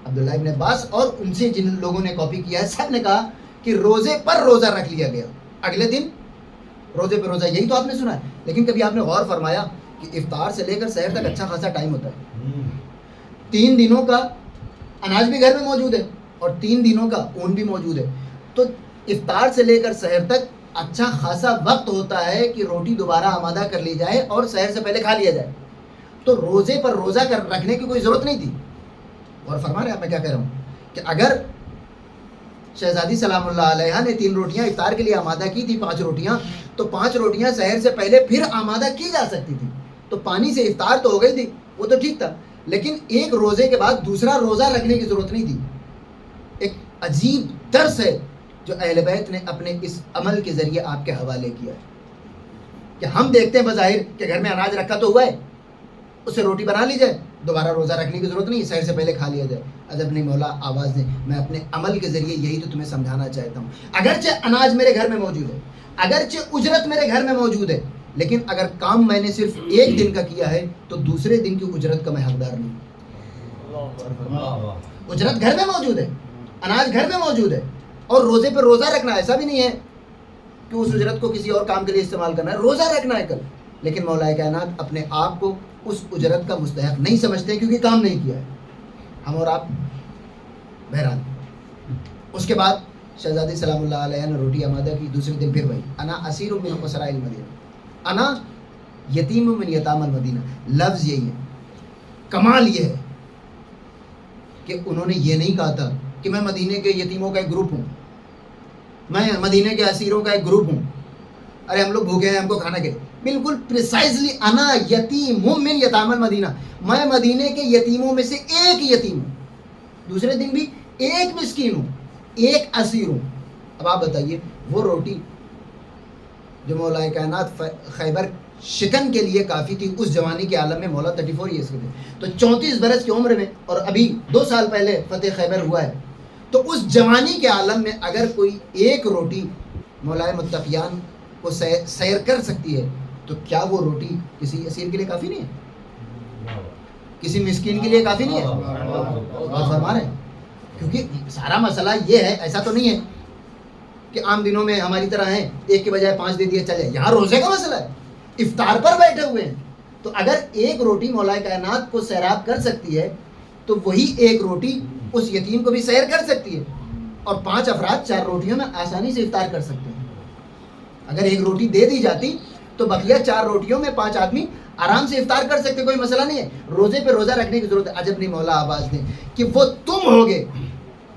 عبداللہ ابن عباس اور ان سے جن لوگوں نے کاپی کیا ہے سب نے کہا کہ روزے پر روزہ رکھ لیا گیا. اگلے دن روزے پہ روزہ، یہی تو آپ نے سنا ہے. لیکن کبھی آپ نے غور فرمایا کہ افطار سے لے کر سحر تک اچھا خاصا ٹائم ہوتا ہے. 3 دنوں کا اناج بھی گھر میں موجود ہے اور 3 دنوں کا اون بھی موجود ہے. تو افطار سے لے کر سحر تک اچھا خاصا وقت ہوتا ہے کہ روٹی دوبارہ آمادہ کر لی جائے اور سحر سے پہلے کھا لیا جائے. تو روزے پر روزہ رکھنے کی کوئی ضرورت نہیں تھی. اور فرما رہے ہیں، میں کیا کہہ رہا ہوں کہ اگر شہزادی سلام اللہ علیہ نے 3 روٹیاں افطار کے لیے آمادہ کی تھی، 5 روٹیاں، تو 5 روٹیاں سحر سے پہلے پھر آمادہ کی جا سکتی تھی. تو پانی سے افطار تو ہو گئی تھی، وہ تو ٹھیک تھا، لیکن ایک روزے کے بعد دوسرا روزہ رکھنے کی ضرورت نہیں تھی. ایک عجیب درس ہے جو اہل بیت نے اپنے اس عمل کے ذریعے آپ کے حوالے کیا ہے کہ ہم دیکھتے ہیں بظاہر کہ گھر میں اناج رکھا تو ہوا ہے، اس سے روٹی بنا لی جائے، دوبارہ روزہ رکھنے کی ضرورت نہیں، سحر سے پہلے کھا لیا جائے. عجب نہیں مولا آواز دیں، میں اپنے عمل کے ذریعے یہی تو تمہیں سمجھانا چاہتا ہوں. اگرچہ اناج میرے گھر میں موجود ہے، اگرچہ اجرت میرے گھر میں موجود ہے، لیکن اگر کام میں نے صرف 1 دن کا کیا ہے تو دوسرے دن کی اجرت کا میں حقدار نہیں. اجرت گھر میں موجود ہے، اناج گھر میں موجود ہے، اور روزے پہ روزہ رکھنا ایسا بھی نہیں ہے کہ اس اجرت کو کسی اور کام کے لیے استعمال کرنا ہے، روزہ رکھنا ہے کل. لیکن مولا کائنات اپنے آپ کو اس اجرت کا مستحق نہیں سمجھتے کیونکہ کام نہیں کیا ہے. ہم اور آپ بہرحال. اس کے بعد شہزادی سلام اللہ علیہ نے روٹی آمادہ کی. دوسرے دن پھر وہی انا اسیر من اسراء المدینہ، انا یتیم من یتام المدینہ. لفظ یہی ہے. کمال یہ ہے کہ انہوں نے یہ نہیں کہا تھا کہ میں مدینے کے یتیموں کا ایک گروپ ہوں، میں مدینے کے اسیروں کا ایک گروپ ہوں. ارے ہم لوگ بھوکے ہیں, ہم کو کھانا کے. بالکل پریسائزلی, انا یتیم من یتام المدینہ, میں مدینے کے یتیموں میں سے ایک یتیم ہوں. دوسرے دن بھی ایک مسکین ہوں, ایک اسیر ہوں. اب آپ بتائیے وہ روٹی جو مولا کائنات خیبر شکن کے لیے کافی تھی اس جوانی کے عالم میں, مولا 34 ایئرس کے تھے, تو 34 برس کی عمر میں, اور ابھی 2 سال پہلے فتح خیبر ہوا ہے, تو اس جوانی کے عالم میں اگر کوئی ایک روٹی مولا متقیان کو سیر کر سکتی ہے, تو کیا وہ روٹی کسی اسیر کے لیے کافی نہیں ہے, کسی مسکین کے لیے کافی نہیں ہے؟ بات فرما رہے ہیں. کیونکہ سارا مسئلہ یہ ہے, ایسا تو نہیں ہے کہ عام دنوں میں ہماری طرح ہیں, ایک کے بجائے 5 دے دیے چل جائے. یہاں روزے کا مسئلہ ہے, افطار پر بیٹھے ہوئے ہیں. تو اگر ایک روٹی مولا کائنات کو سیراب کر سکتی ہے, تو وہی ایک روٹی اس یتیم کو بھی سیر کر سکتی ہے, اور 5 افراد 4 روٹیوں میں آسانی سے افطار کر سکتے ہیں. اگر ایک روٹی دے دی جاتی تو بقیہ 4 روٹیوں میں 5 آدمی آرام سے افطار کر سکتے, کوئی مسئلہ نہیں ہے. روزے پہ روزہ رکھنے کی ضرورت ہے. عجب نہیں مولا آواز نے کہ وہ تم ہوگے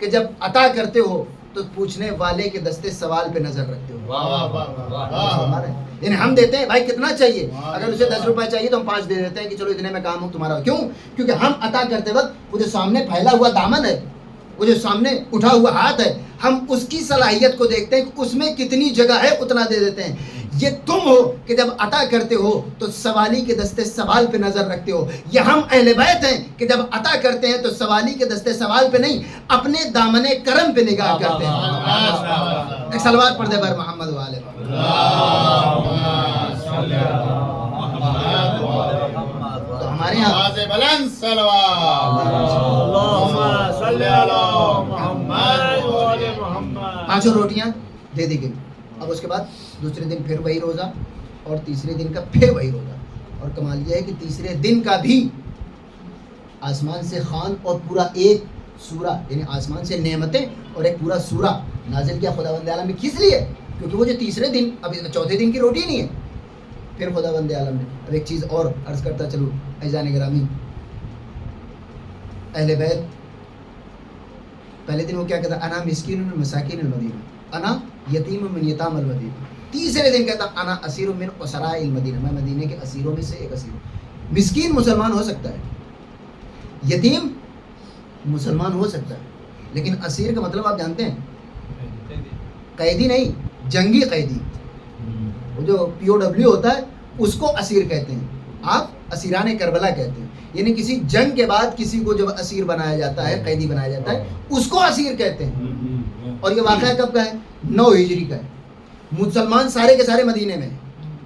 کہ جب عطا کرتے ہو تو پوچھنے والے کے دستے سوال پہ نظر رکھتے ہو. یعنی ہم دیتے ہیں بھائی کتنا چاہیے, اگر اسے 10 روپے چاہیے تو ہم 5 دے دیتے ہیں کہ چلو اتنے میں کام ہو تمہارا. کیوں؟ کیونکہ ہم عطا کرتے وقت وہ جو سامنے پھیلا ہوا دامن ہے, وہ جو سامنے اٹھا ہوا ہاتھ ہے, ہم اس کی صلاحیت کو دیکھتے ہیں کہ اس میں کتنی جگہ ہے, اتنا دے دیتے ہیں. یہ تم ہو کہ جب عطا کرتے ہو تو سوالی کے دستے سوال پہ نظر رکھتے ہو. یہ ہم اہل بیت ہیں کہ جب عطا کرتے ہیں تو سوالی کے دستے سوال پہ نہیں, اپنے دامن کرم پہ نگاہ کرتے ہیں. ایک صلوات پڑھ دے بر محمد والے. تو ہمارے یہاں بلند اللهم صل علی محمد و آل محمد. 5 روٹیاں دے دی گئی. اب اس کے بعد دوسرے دن پھر وہی روزہ, اور تیسرے دن کا پھر وہی روزہ. اور کمال یہ ہے کہ تیسرے دن کا بھی آسمان سے خوان اور پورا ایک سورہ, یعنی آسمان سے نعمتیں اور ایک پورا سورہ نازل کیا خداوند عالم نے. کس لیے؟ کیونکہ وہ جو تیسرے دن, ابھی چوتھے دن کی روٹی نہیں ہے. پھر خداوند عالم نے, اب ایک چیز اور عرض کرتا چلو عزیزان گرامی, اہل بیت پہلے دن وہ کیا کہتا, انا مسکین من مساکین المدینہ, انا یتیم من یتام المدینہ. تیسرے دن کہتا انا اسیر من اسراء المدینہ, میں مدینے کے اسیروں میں سے ایک اسیر ہوں. مسکین مسلمان ہو سکتا ہے, یتیم مسلمان ہو سکتا ہے, لیکن اسیر کا مطلب آپ جانتے ہیں, قیدی نہیں, جنگی قیدی. وہ جو POW ہوتا ہے اس کو اسیر کہتے ہیں, آپ اسیران کربلا کہتے ہیں. یعنی کسی جنگ کے بعد کسی کو جب اسیر بنایا جاتا ہے, قیدی بنایا جاتا ہے, اس کو اسیر کہتے ہیں. اور یہ واقعہ کب کا ہے؟ 9 ہجری کا ہے. مسلمان سارے کے سارے مدینے میں,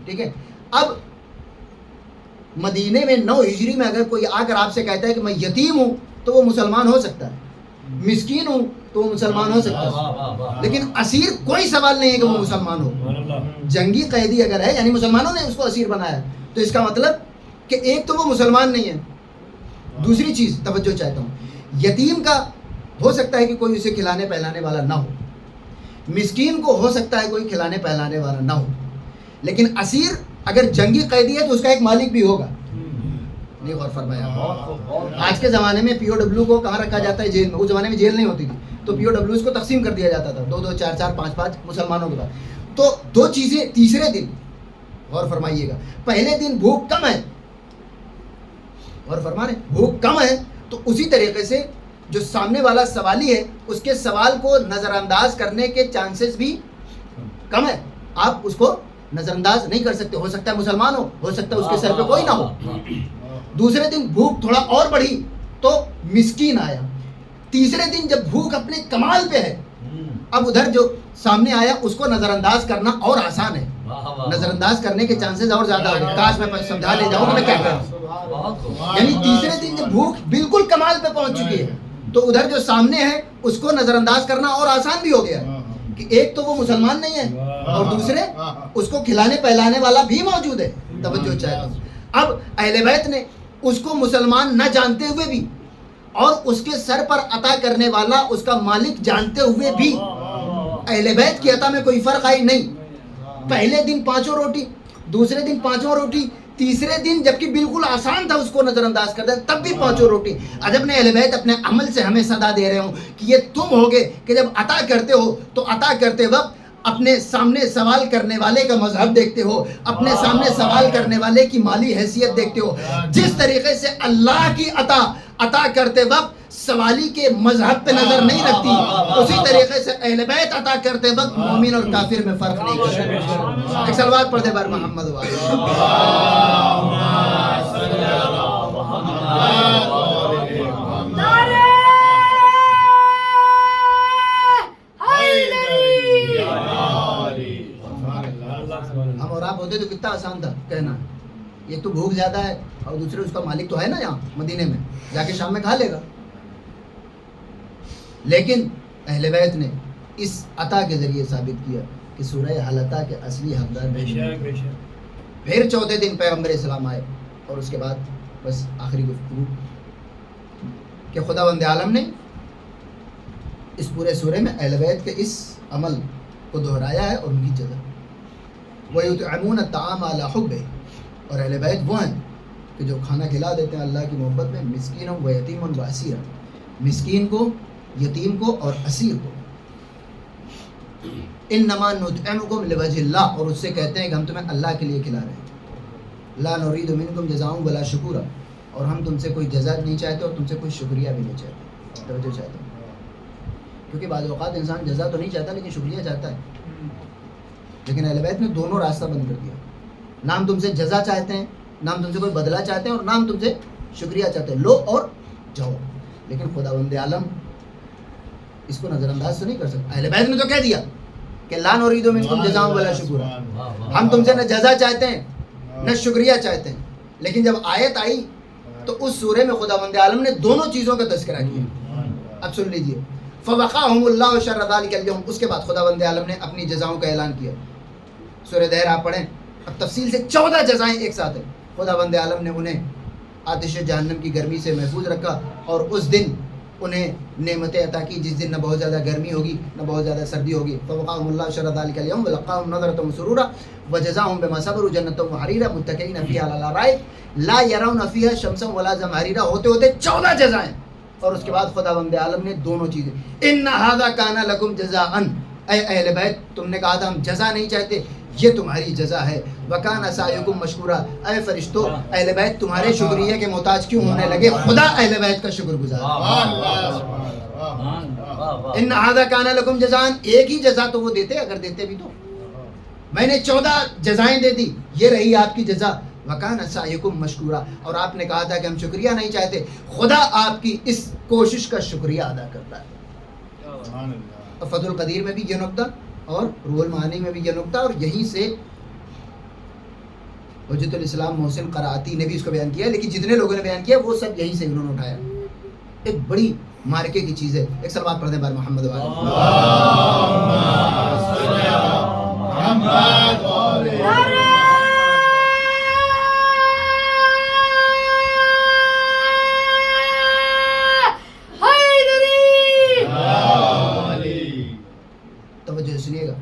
ٹھیک ہے. اب مدینے میں 9 ہجری میں اگر کوئی آ کر آپ سے کہتا ہے کہ میں یتیم ہوں, تو وہ مسلمان ہو سکتا ہے. مسکین ہوں تو وہ مسلمان ہو سکتا ہے, لیکن اسیر کوئی سوال نہیں ہے کہ وہ مسلمان ہو. جنگی قیدی اگر ہے, یعنی مسلمانوں نے اس کو اسیر بنایا, تو اس کا مطلب کہ ایک تو وہ مسلمان نہیں ہے. دوسری چیز توجہ چاہتا ہوں, یتیم کا ہو سکتا ہے کہ کوئی اسے کھلانے پہلانے والا نہ ہو, مسکین کو ہو سکتا ہے کوئی کھلانے پہلانے والا نہ ہو, لیکن اسیر اگر جنگی قیدی ہے تو اس کا ایک مالک بھی ہوگا. نہیں غور فرمایا؟ آج کے زمانے میں POW کو کہاں رکھا جاتا ہے؟ جیل میں. اس زمانے میں جیل نہیں ہوتی تھی, تو POWs کو تقسیم کر دیا جاتا تھا 2-2 4-4 5-5 مسلمانوں کے بعد. تو 2 چیزیں تیسرے دن غور فرمائیے گا. پہلے دن بھوک کم ہے, غور فرما رہے, بھوک کم ہے, تو اسی طریقے سے جو سامنے والا سوالی ہے اس کے سوال کو نظر انداز کرنے کے چانسز بھی کم ہے. آپ اس کو نظر انداز نہیں کر سکتے. ہو سکتا ہے مسلمان ہو سکتا ہے اس کے سر پہ کوئی نہ ہو. دوسرے دن بھوک تھوڑا اور بڑھی تو مسکین آیا. تیسرے دن جب بھوک اپنے کمال پہ ہے, اب ادھر جو سامنے آیا اس کو نظر انداز کرنا اور آسان ہے. نظر انداز کرنے کے چانسز اور زیادہ ہو. کاش میں سمجھا لے جاؤں کہ میں کیا کروں. یعنی تیسرے دن جب بھوک بالکل کمال پہ پہنچ چکی ہے, تو ادھر جو سامنے ہے اس کو نظر انداز کرنا اور آسان بھی ہو گیا کہ ایک تو وہ مسلمان نہیں ہے, اور دوسرے اس کو کھلانے پہلانے والا بھی موجود ہے. توجہ چاہتا ہوں. اب اہل بیت نے اس کو مسلمان نہ جانتے ہوئے بھی, اور اس کے سر پر عطا کرنے والا اس کا مالک جانتے ہوئے بھی, اہل بیت کی عطا میں کوئی فرق آئی نہیں. پہلے دن 5 روٹی, دوسرے دن 5 روٹی, تیسرے دن جبکہ بالکل آسان تھا اس کو نظر انداز کر دیں تب بھی 5 روٹی. عجب نے اہل بیت اپنے عمل سے ہمیں صدا دے رہے ہوں کہ یہ تم ہوگے کہ جب عطا کرتے ہو تو عطا کرتے وقت اپنے سامنے سوال کرنے والے کا مذہب دیکھتے ہو، اپنے سامنے سوال کرنے والے کی مالی حیثیت دیکھتے ہو، جس طریقے سے اللہ کی عطا کرتے وقت سوالی کے مذہب پہ نظر نہیں رکھتی، اسی طریقے سے اہل بیت عطا کرتے وقت مومن اور کافر میں فرق نہیں کرتے۔ ایک صلوات پڑھ دے بار محمد ہم اور آپ ہوتے تو کتنا آسان تھا کہنا، ایک تو بھوک زیادہ ہے اور دوسرے اس کا مالک تو ہے نا یہاں مدینے میں، جا کے شام میں کھا لے گا۔ لیکن اہل بیت نے اس عطا کے ذریعے ثابت کیا کہ سورہ حل عطا کے اصلی حقدار پھر چوتھے دن پیغمبر اسلام آئے، اور اس کے بعد بس آخری گفتگو کہ خداوند عالم نے اس پورے سورے میں اہل بیت کے اس عمل کو دہرایا ہے اور ان کی جزا۔ وَيُطْعِمُونَ الطَّعَامَ عَلَىٰ حُبِّهِ، اور اہل بیت وہ ہیں کہ جو کھانا کھلا دیتے ہیں اللہ کی محبت میں، مسکین و یتیم و اسیر، مسکین کو، یتیم کو اور اسیر کو۔ انما نطعمکم لوجہ اللہ، اور اس سے کہتے ہیں کہ ہم تمہیں اللہ کے لیے کھلا رہے ہیں۔ لا نرید منکم جزاء ولا شکورا، اور ہم تم سے کوئی جزا نہیں چاہتے اور تم سے کوئی شکریہ بھی نہیں چاہتے، توجہ چاہتے ہیں، کیونکہ بعض اوقات انسان جزا تو نہیں چاہتا لیکن شکریہ چاہتا ہے۔ لیکن اہل بیت نے دونوں راستہ بند کر دیا، نہ ہم تم سے جزا چاہتے ہیں، نہ ہم تم سے کوئی بدلہ چاہتے ہیں، اور نہ ہم تم سے شکریہ چاہتے ہیں، لو اور جاؤ۔ لیکن خداوند عالم اس کو نظر انداز تو نہیں کر سکتا۔ اہل بیت نے تو کہہ دیا کہ لا نرید منکم جزاء ولا شکورا، ہم تم سے نہ جزا چاہتے ہیں نہ شکریہ چاہتے ہیں۔ لیکن جب آیت آئی تو اس سورے میں خداوند عالم نے دونوں چیزوں کا تذکرہ کیا۔ اب سن لیجئے، فوقاہم اللہ شر ذلک الیوم، اس کے بعد خداوند عالم نے اپنی جزاؤں کا اعلان کیا۔ سورہ دہر آپ پڑھیں، اب تفصیل سے 14 جزائیں ایک ساتھ ہیں۔ خداوند عالم نے انہیں آتش جہنم کی گرمی سے محفوظ رکھا، اور اس دن انہیں نعمتیں عطا کی جس دن نہ بہت زیادہ گرمی ہوگی نہ بہت زیادہ سردی ہوگی۔ فوقاہم اللہ شر ذلک الیوم ولقاہم نضرۃ وسرورا وجزاہم بما صبروا جنۃ وحریرا متکئین فیہا علی الارائک لا یرون فیہا شمسا ولا زمہریرا، ہوتے ہوتے 14 جزائیں، اور اس کے بعد خداوند عالم نے دونوں چیزیں، ان ھذا کان لکم جزاء، اے اہل بیت تم نے کہا تھا ہم جزا نہیں چاہتے، یہ تمہاری جزا ہے۔ وکان سعیکم مشکورا، اے فرشتوں اہل بیت تمہارے شکریہ کے محتاج کیوں ہونے لگے، خدا اہل بیت کا شکر گزار۔ ان ھذا کان لکم جزاء، ایک ہی جزا تو وہ دیتے اگر دیتے بھی تو، میں نے 14 جزائیں دے دی، یہ رہی آپ کی جزا۔ وکان سعیکم مشکورا، اور آپ نے کہا تھا کہ ہم شکریہ نہیں چاہتے، خدا آپ کی اس کوشش کا شکریہ ادا کرتا ہے۔ فتح القدیر میں بھی یہ نقطہ اور روح المعانی میں بھی یہ نقطہ، اور یہیں سے حجت الاسلام محسن قرآتی نے بھی اس کو بیان کیا، لیکن جتنے لوگوں نے بیان کیا وہ سب یہیں سے انہوں نے اٹھایا۔ ایک بڑی مارکے کی چیز ہے۔ ایک صلوات پڑھ دیں بار محمد توجہ سنیے گا۔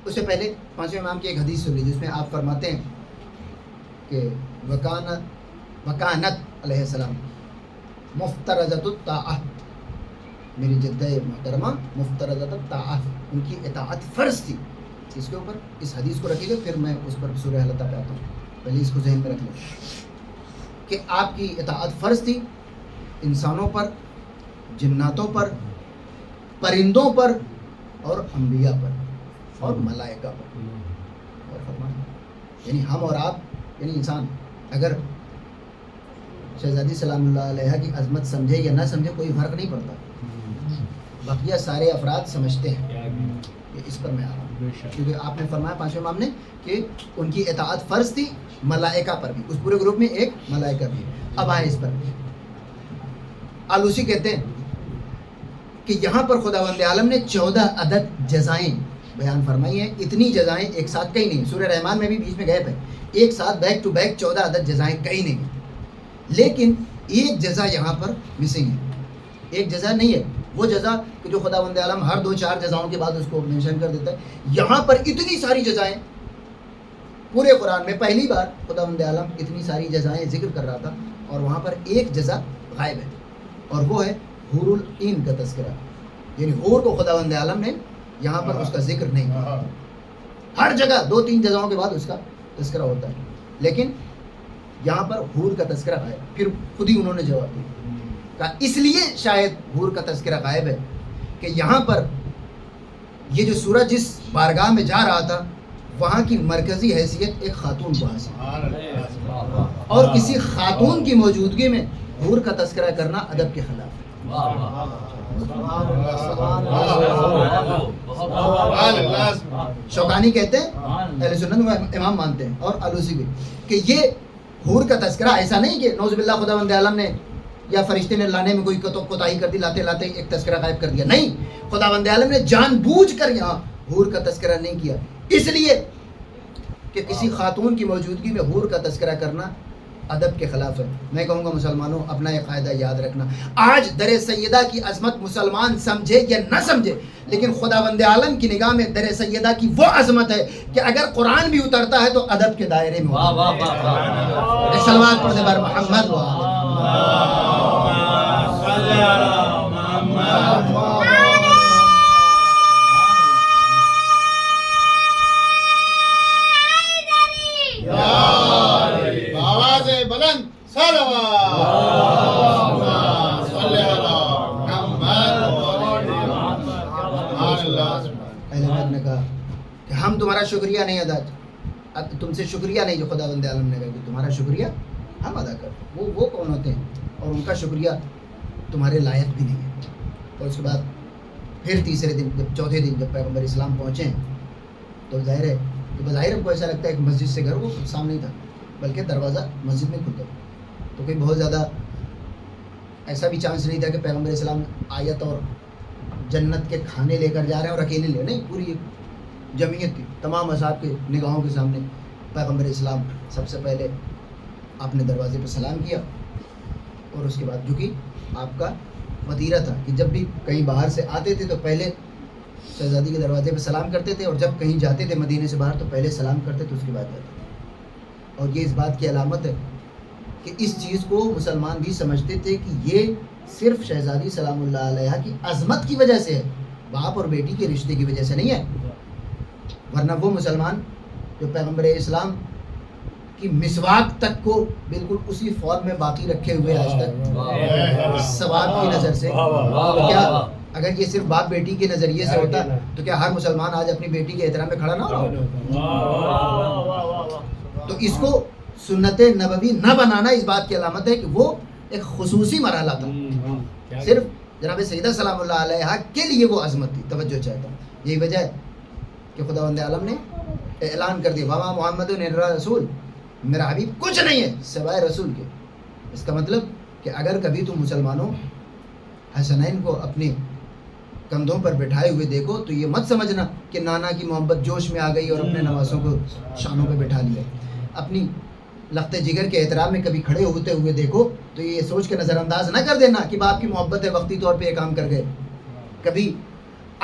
اس سے پہلے پانچویں امام کی ایک حدیث سن لی جس میں آپ فرماتے ہیں کہ وکانت علیہ السلام مفترضۃ الطاعہ، میری جدہ محترمہ مفترضۃ الطاعہ، ان کی اطاعت فرض تھی۔ اس کے اوپر اس حدیث کو رکھیے گا، پھر میں اس پر سورہ حل عطا پہ آتا ہوں، پہلے اس کو ذہن میں رکھ لیں کہ آپ کی اطاعت فرض تھی انسانوں پر، جناتوں پر، پرندوں پر اور انبیاء پر اور ملائکہ پر۔ اور فرمایا یعنی ہم اور آپ، یعنی انسان اگر شہزادی سلام اللہ علیہ کی عظمت سمجھے یا نہ سمجھے کوئی فرق نہیں پڑتا، بقیہ سارے افراد سمجھتے ہیں۔ یہ اس پر میں آ رہا ہوں کیونکہ آپ نے فرمایا پانچویں امام نے کہ ان کی اطاعت فرض تھی ملائکہ پر بھی، اس پورے گروپ میں ایک ملائکہ بھی۔ اب آئے اس پر، آلوسی کہتے ہیں کہ یہاں پر خداوند عالم نے 14 عدد جزائیں بیان فرمائی ہیں۔ اتنی جزائیں ایک ساتھ کہیں نہیں، سورہ رحمان میں بھی بیچ میں گیپ ہے، ایک ساتھ بیک ٹو بیک 14 عدد جزائیں کہیں نہیں، لیکن ایک جزا یہاں پر مسنگ ہے۔ ایک جزا نہیں ہے وہ جزا کہ جو خداوند عالم ہر 2-4 جزاؤں کے بعد اس کو مینشن کر دیتا ہے۔ یہاں پر اتنی ساری جزائیں، پورے قرآن میں پہلی بار خداوند عالم اتنی ساری جزائیں ذکر کر رہا تھا، اور وہاں پر ایک جزا غائب ہے، اور وہ ہے حور العین کا تذکرہ، یعنی حور کو خداوند عالم نے یہاں پر اس کا ذکر نہیں کیا. ہر جگہ 2-3 جگہوں کے بعد اس کا تذکرہ ہوتا ہے, لیکن یہاں پر حور کا تذکرہ غائب. پھر خود ہی انہوں نے جواب دیا, کہا اس لیے شاید حور کا تذکرہ غائب ہے کہ یہاں پر یہ جو سورج جس بارگاہ میں جا رہا تھا وہاں کی مرکزی حیثیت ایک خاتون کو حاصل, اور کسی خاتون کی موجودگی میں حور کا تذکرہ کرنا ادب کے خلاف ہے. شوکانی کہتے ہیں, اہل سنت میں امام مانتے ہیں, اور آلوسی بھی, کہ یہ حور کا تذکرہ ایسا نہیں کہ نعوذ باللہ خداوند عالم نے یا فرشتے نے لانے میں کوئی کوتاہی کر دی, لاتے لاتے ایک تذکرہ غائب کر دیا. نہیں, خداوند عالم نے جان بوجھ کر یہاں حور کا تذکرہ نہیں کیا, اس لیے کہ کسی خاتون کی موجودگی میں حور کا تذکرہ کرنا ادب کے خلاف ہے. میں کہوں گا مسلمانوں اپنا یہ قاعدہ یاد رکھنا. آج در سیدہ کی عظمت مسلمان سمجھے یا نہ سمجھے, لیکن خداوند عالم کی نگاہ میں در سیدہ کی وہ عظمت ہے کہ اگر قرآن بھی اترتا ہے تو ادب کے دائرے میں ہوتا ہے. صلوات پڑھتے بار محمد بلند نے کہا کہ ہم تمہارا شکریہ نہیں ادا, تم سے شکریہ نہیں, جو خداوند عالم نے کہا کہ تمہارا شکریہ ہم ادا کرتے ہیں. وہ کون ہوتے ہیں اور ان کا شکریہ تمہارے لائق بھی نہیں ہے. اور اس کے بعد پھر تیسرے دن, جب چوتھے دن جب پیغمبر اسلام پہنچے تو ظاہر ہے کہ بظاہر ہم کو ایسا لگتا ہے کہ مسجد سے گھر وہ سامنے ہی تھا, بلکہ دروازہ مسجد میں کھلتا, تو کوئی بہت زیادہ ایسا بھی چانس نہیں تھا کہ پیغمبر اسلام آیت اور جنت کے کھانے لے کر جا رہے ہیں اور اکیلے لے, نہیں, پوری جمعیت کی تمام اصحاب کے نگاہوں کے سامنے پیغمبر اسلام سب سے پہلے آپ نے دروازے پہ سلام کیا. اور اس کے بعد جو کہ آپ کا وتیرہ تھا کہ جب بھی کہیں باہر سے آتے تھے تو پہلے شہزادی کے دروازے پہ سلام کرتے تھے, اور جب کہیں جاتے تھے مدینے سے باہر تو پہلے سلام کرتے تھے, اس کے بعد جاتے تھے. اور یہ اس بات کی علامت ہے کہ اس چیز کو مسلمان بھی سمجھتے تھے کہ یہ صرف شہزادی سلام اللہ علیہ کی عظمت کی وجہ سے ہے, باپ اور بیٹی کے رشتے کی وجہ سے نہیں ہے. ورنہ وہ مسلمان جو پیغمبر اسلام کی مسواک تک کو بالکل اسی فارم میں باقی رکھے ہوئے آج تک ثواب کی نظر سے, تو کیا اگر یہ صرف باپ بیٹی کے نظریے سے ہوتا تو کیا ہر مسلمان آج اپنی بیٹی کے احترام میں کھڑا نہ ہو؟ تو اس کو سنت نبوی نہ بنانا اس بات کی علامت ہے کہ وہ ایک خصوصی مرحلہ تھا, صرف جناب سیدہ سلام اللہ علیہ کے لیے وہ عظمت تھی, توجہ چاہتا ہوں. یہی وجہ ہے کہ خداوند عالم نے اعلان کر دیا وما محمد الا رسول, میرا حبیب کچھ نہیں ہے سوائے رسول کے. اس کا مطلب کہ اگر کبھی تم مسلمانوں حسنین کو اپنے کندھوں پر بٹھائے ہوئے دیکھو تو یہ مت سمجھنا کہ نانا کی محبت جوش میں آ گئی اور اپنے نواسوں کو شانوں پہ بٹھا لیا. اپنی لخت جگر کے احترام میں کبھی کھڑے ہوتے ہوئے دیکھو تو یہ سوچ کے نظر انداز نہ کر دینا کہ باپ کی محبت ہے, وقتی طور پہ یہ کام کر گئے. کبھی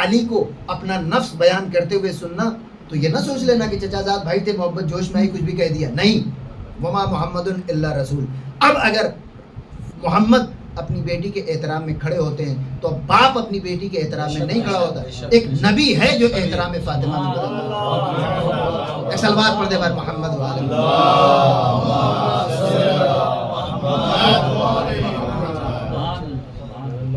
علی کو اپنا نفس بیان کرتے ہوئے سننا تو یہ نہ سوچ لینا کہ چچا زاد بھائی تھے, محبت جوش میں ہی کچھ بھی کہہ دیا. نہیں, وما محمد الا رسول. اب اگر محمد اپنی بیٹی کے احترام میں کھڑے ہوتے ہیں تو باپ اپنی بیٹی کے احترام میں نہیں کھڑا ہوتا. ایک نبی ہے جو احترام فاطمہ میں کھڑا. سلوات پڑھ دے بار محمد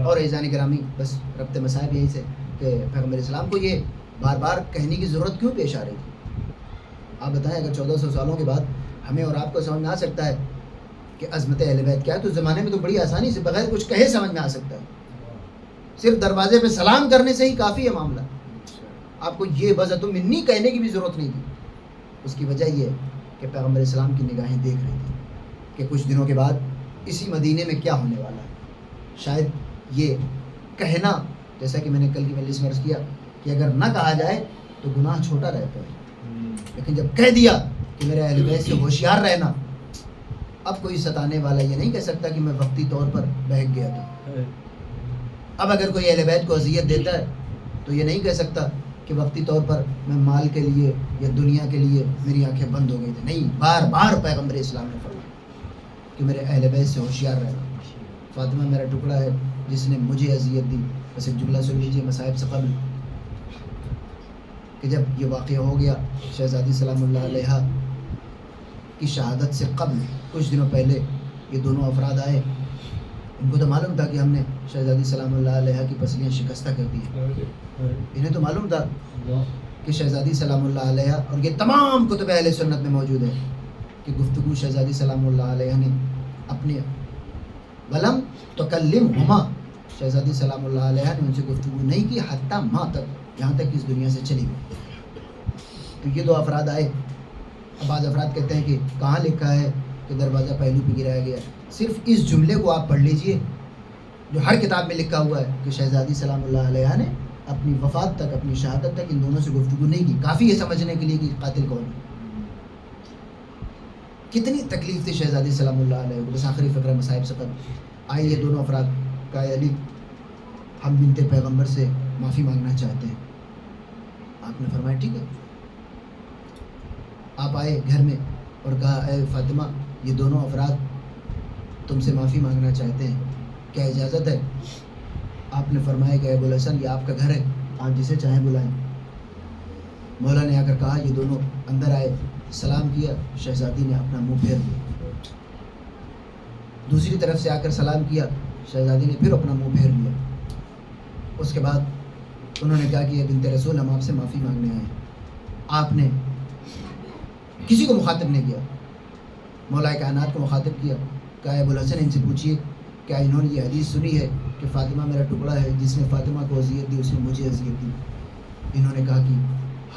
اور ایزان گرامی, بس ربط مصائب یہی سے کہ پیغمبر اسلام کو یہ بار بار کہنے کی ضرورت کیوں پیش آ رہی تھی؟ آپ بتائیں, اگر 1400 سالوں کے بعد ہمیں اور آپ کو سمجھ میں آ سکتا ہے کہ عظمت اہل بیت کیا ہے, تو اس زمانے میں تو بڑی آسانی سے بغیر کچھ کہے سمجھ میں آ سکتا ہے. صرف دروازے پہ سلام کرنے سے ہی کافی ہے معاملہ. آپ کو یہ بذات منی کہنے کی بھی ضرورت نہیں تھی. اس کی وجہ یہ ہے کہ پیغمبر اسلام کی نگاہیں دیکھ رہی تھی کہ کچھ دنوں کے بعد اسی مدینے میں کیا ہونے والا ہے. شاید یہ کہنا, جیسا کہ میں نے کل کی مجلس میں عرض کیا کہ اگر نہ کہا جائے تو گناہ چھوٹا رہتا ہے, لیکن جب کہہ دیا کہ میرے اہل بیت سے ہوشیار رہنا, اب کوئی ستانے والا یہ نہیں کہہ سکتا کہ میں وقتی طور پر بہک گیا تھا. اب اگر کوئی اہل بیت کو اذیت دیتا ہے تو یہ نہیں کہہ سکتا کہ وقتی طور پر میں مال کے لیے یا دنیا کے لیے میری آنکھیں بند ہو گئی تھی. نہیں, بار بار پیغمبر اسلام نے فرمایا کہ میرے اہل بیت سے ہوشیار رہنا. فاطمہ میرا ٹکڑا ہے جس نے مجھے اذیت دی. بس ایک جملہ سن لیجیے مصائب سے قبل. کہ جب یہ واقعہ ہو گیا شہزادی سلام اللہ علیہ کی شہادت سے قبل کچھ دنوں پہلے یہ دونوں افراد آئے. ان کو تو معلوم تھا کہ ہم نے شہزادی سلام اللہ علیہ کی پسلیاں شکستہ کر دی ہیں. انہیں تو معلوم تھا کہ شہزادی سلام اللہ علیہ، اور یہ تمام کتب اہل سنت میں موجود ہے کہ گفتگو شہزادی سلام اللہ علیہ نے اپنے ولم تکلمہما، شہزادی سلام اللہ علیہ نے ان سے گفتگو نہیں کی حتیٰ ماں تک، یہاں تک اس دنیا سے چلی گئی. تو یہ دو افراد آئے. اب بعض افراد کہتے ہیں کہ کہاں لکھا ہے کہ دروازہ پہلو پہ گرایا گیا. صرف اس جملے کو آپ پڑھ لیجئے جو ہر کتاب میں لکھا ہوا ہے کہ شہزادی سلام اللہ علیہ نے اپنی وفات تک، اپنی شہادت تک ان دونوں سے گفتگو نہیں کی. کافی ہے سمجھنے کے لیے کہ قاتل کون ہے. کتنی تکلیف تھی شہزادی سلام اللہ علیہ کو. بس آخری فقرہ مصائب سے قبل آئے یہ دونوں افراد کہا علی ہم بنت پیغمبر سے معافی مانگنا چاہتے ہیں. آپ نے فرمایا ٹھیک ہے. آپ آئے گھر میں اور کہا اے فاطمہ یہ دونوں افراد تم سے معافی مانگنا چاہتے ہیں، کیا اجازت ہے؟ آپ نے فرمایا کہ ابو الحسن یہ آپ کا گھر ہے، آپ جسے چاہیں بلائیں. مولا نے آ کر کہا یہ دونوں اندر آئے، سلام کیا. شہزادی نے اپنا منہ پھیر لیا. دوسری طرف سے آ کر سلام کیا، شہزادی نے پھر اپنا منہ پھیر لیا. اس کے بعد انہوں نے کہا کہ یہ بنت رسول ہم آپ سے معافی مانگنے آئے. آپ نے کسی کو مخاطب نہیں کیا، مولا کائنات کو مخاطب کیا. کہا ابو الحسن ان سے پوچھیے کیا انہوں نے یہ حدیث سنی ہے کہ فاطمہ میرا ٹکڑا ہے، جس نے فاطمہ کو اذیت دی اس نے مجھے اذیت دی. انہوں نے کہا کہ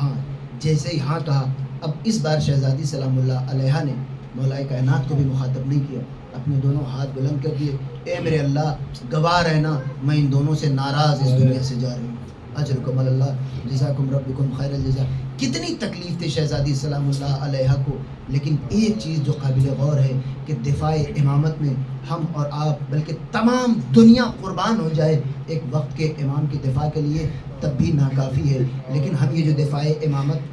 ہاں. جیسے ہی ہاں کہا اب اس بار شہزادی سلام اللہ علیہ نے مولا کائنات کو بھی مخاطب نہیں کیا، اپنے دونوں ہاتھ بلند کر دیے. اے میرے اللہ گواہ رہنا میں ان دونوں سے ناراض اس دنیا سے جا رہی ہوں. اجرکم اللہ جزاکم ربکم خیر الجزا. کتنی تکلیف تھی شہزادی سلام اللہ علیہ کو، لیکن ایک چیز جو قابل غور ہے کہ دفاع امامت میں ہم اور آپ بلکہ تمام دنیا قربان ہو جائے ایک وقت کے امام کی دفاع کے لیے تب بھی ناکافی ہے. لیکن ہم یہ جو دفاع امامت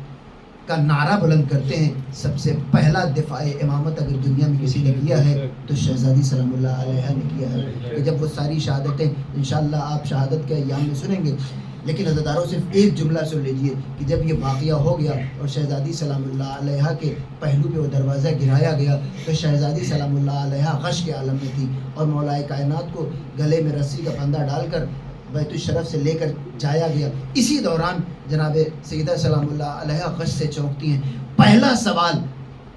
کا نعرہ بلند کرتے ہیں، سب سے پہلا دفاع امامت اگر دنیا میں کسی نے کیا ہے تو شہزادی سلام اللہ علیہ نے کیا ہے. کہ جب وہ ساری شہادتیں انشاءاللہ آپ شہادت کے ایام میں سنیں گے، لیکن عزاداروں صرف ایک جملہ سن لیجئے کہ جب یہ واقعہ ہو گیا اور شہزادی سلام اللہ علیہ کے پہلو پہ وہ دروازہ گرایا گیا تو شہزادی سلام اللہ علیہ غش کے عالم میں تھی اور مولا کائنات کو گلے میں رسی کا پھندا ڈال کر بیت الشرف سے لے کر جایا گیا. اسی دوران جناب سیدہ سلام اللہ علیہ غش سے چونکتی ہیں. پہلا سوال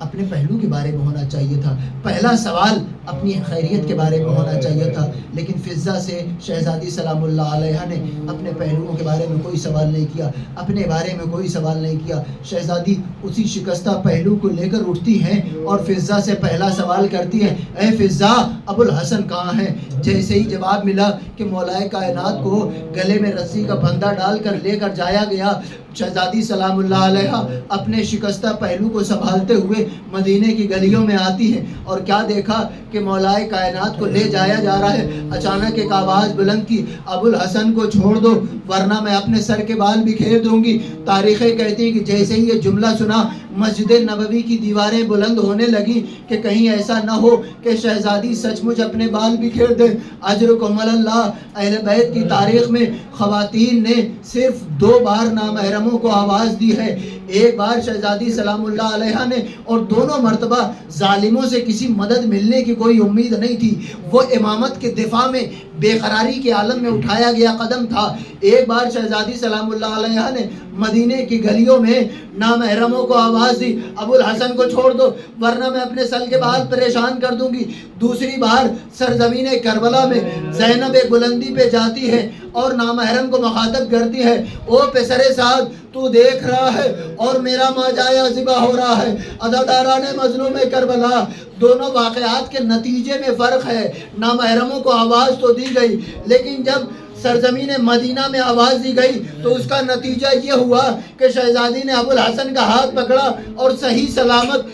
اپنے پہلو کے بارے میں ہونا چاہیے تھا، پہلا سوال اپنی خیریت کے بارے میں ہونا چاہیے تھا، لیکن فضا سے شہزادی سلام اللہ علیہ نے اپنے پہلوؤں کے بارے میں کوئی سوال نہیں کیا، اپنے بارے میں کوئی سوال نہیں کیا. شہزادی اسی شکستہ پہلو کو لے کر اٹھتی ہیں اور فضا سے پہلا سوال کرتی ہیں اے فضا ابو الحسن کہاں ہیں؟ جیسے ہی جواب ملا کہ مولا کائنات کو گلے میں رسی کا پھندا ڈال کر لے کر جایا گیا، شہزادی سلام اللہ علیہ اپنے شکستہ پہلو کو سنبھالتے ہوئے مدینے کی گلیوں میں آتی ہیں اور کیا دیکھا کہ مولا کائنات کو لے جایا جا رہا ہے. اچانک ایک آواز بلند کی ابو الحسن کو چھوڑ دو ورنہ میں اپنے سر کے بال بکھیر دوں گی. تاریخیں کہتی ہیں کہ جیسے ہی یہ جملہ سنا مسجد نبوی کی دیواریں بلند ہونے لگی کہ کہیں ایسا نہ ہو کہ شہزادی سچ مچ اپنے بال بکھیر دے. اجرکم اللہ. اہل بیت کی تاریخ میں خواتین نے صرف 2 بار نامحرموں کو آواز دی ہے. ایک بار شہزادی سلام اللہ علیہ نے اور دونوں مرتبہ ظالموں سے کسی مدد ملنے کی کوئی امید نہیں تھی. وہ امامت کے دفاع میں بے قراری کے عالم میں اٹھایا گیا قدم تھا. ایک بار شہزادی سلام اللہ علیہ نے مدینے کی گلیوں میں نامحرموں کو آواز دی ابو الحسن کو چھوڑ دو ورنہ میں اپنے سل کے بال پریشان کر دوں گی. دوسری بار سرزمین کربلا میں زینب بلندی پہ جاتی ہے اور نامحرم کو مخاطب کرتی ہے او پسر سعد تو دیکھ رہا ہے اور میرا ماجایا ذبح ہو رہا ہے. عزاداران مظلوم کربلا دونوں واقعات کے نتیجے میں فرق ہے. نامحرموں کو آواز تو دی گئی لیکن جب سرزمین مدینہ میں آواز دی گئی تو اس کا نتیجہ یہ ہوا کہ شہزادی نے ابو الحسن کا ہاتھ پکڑا اور صحیح سلامت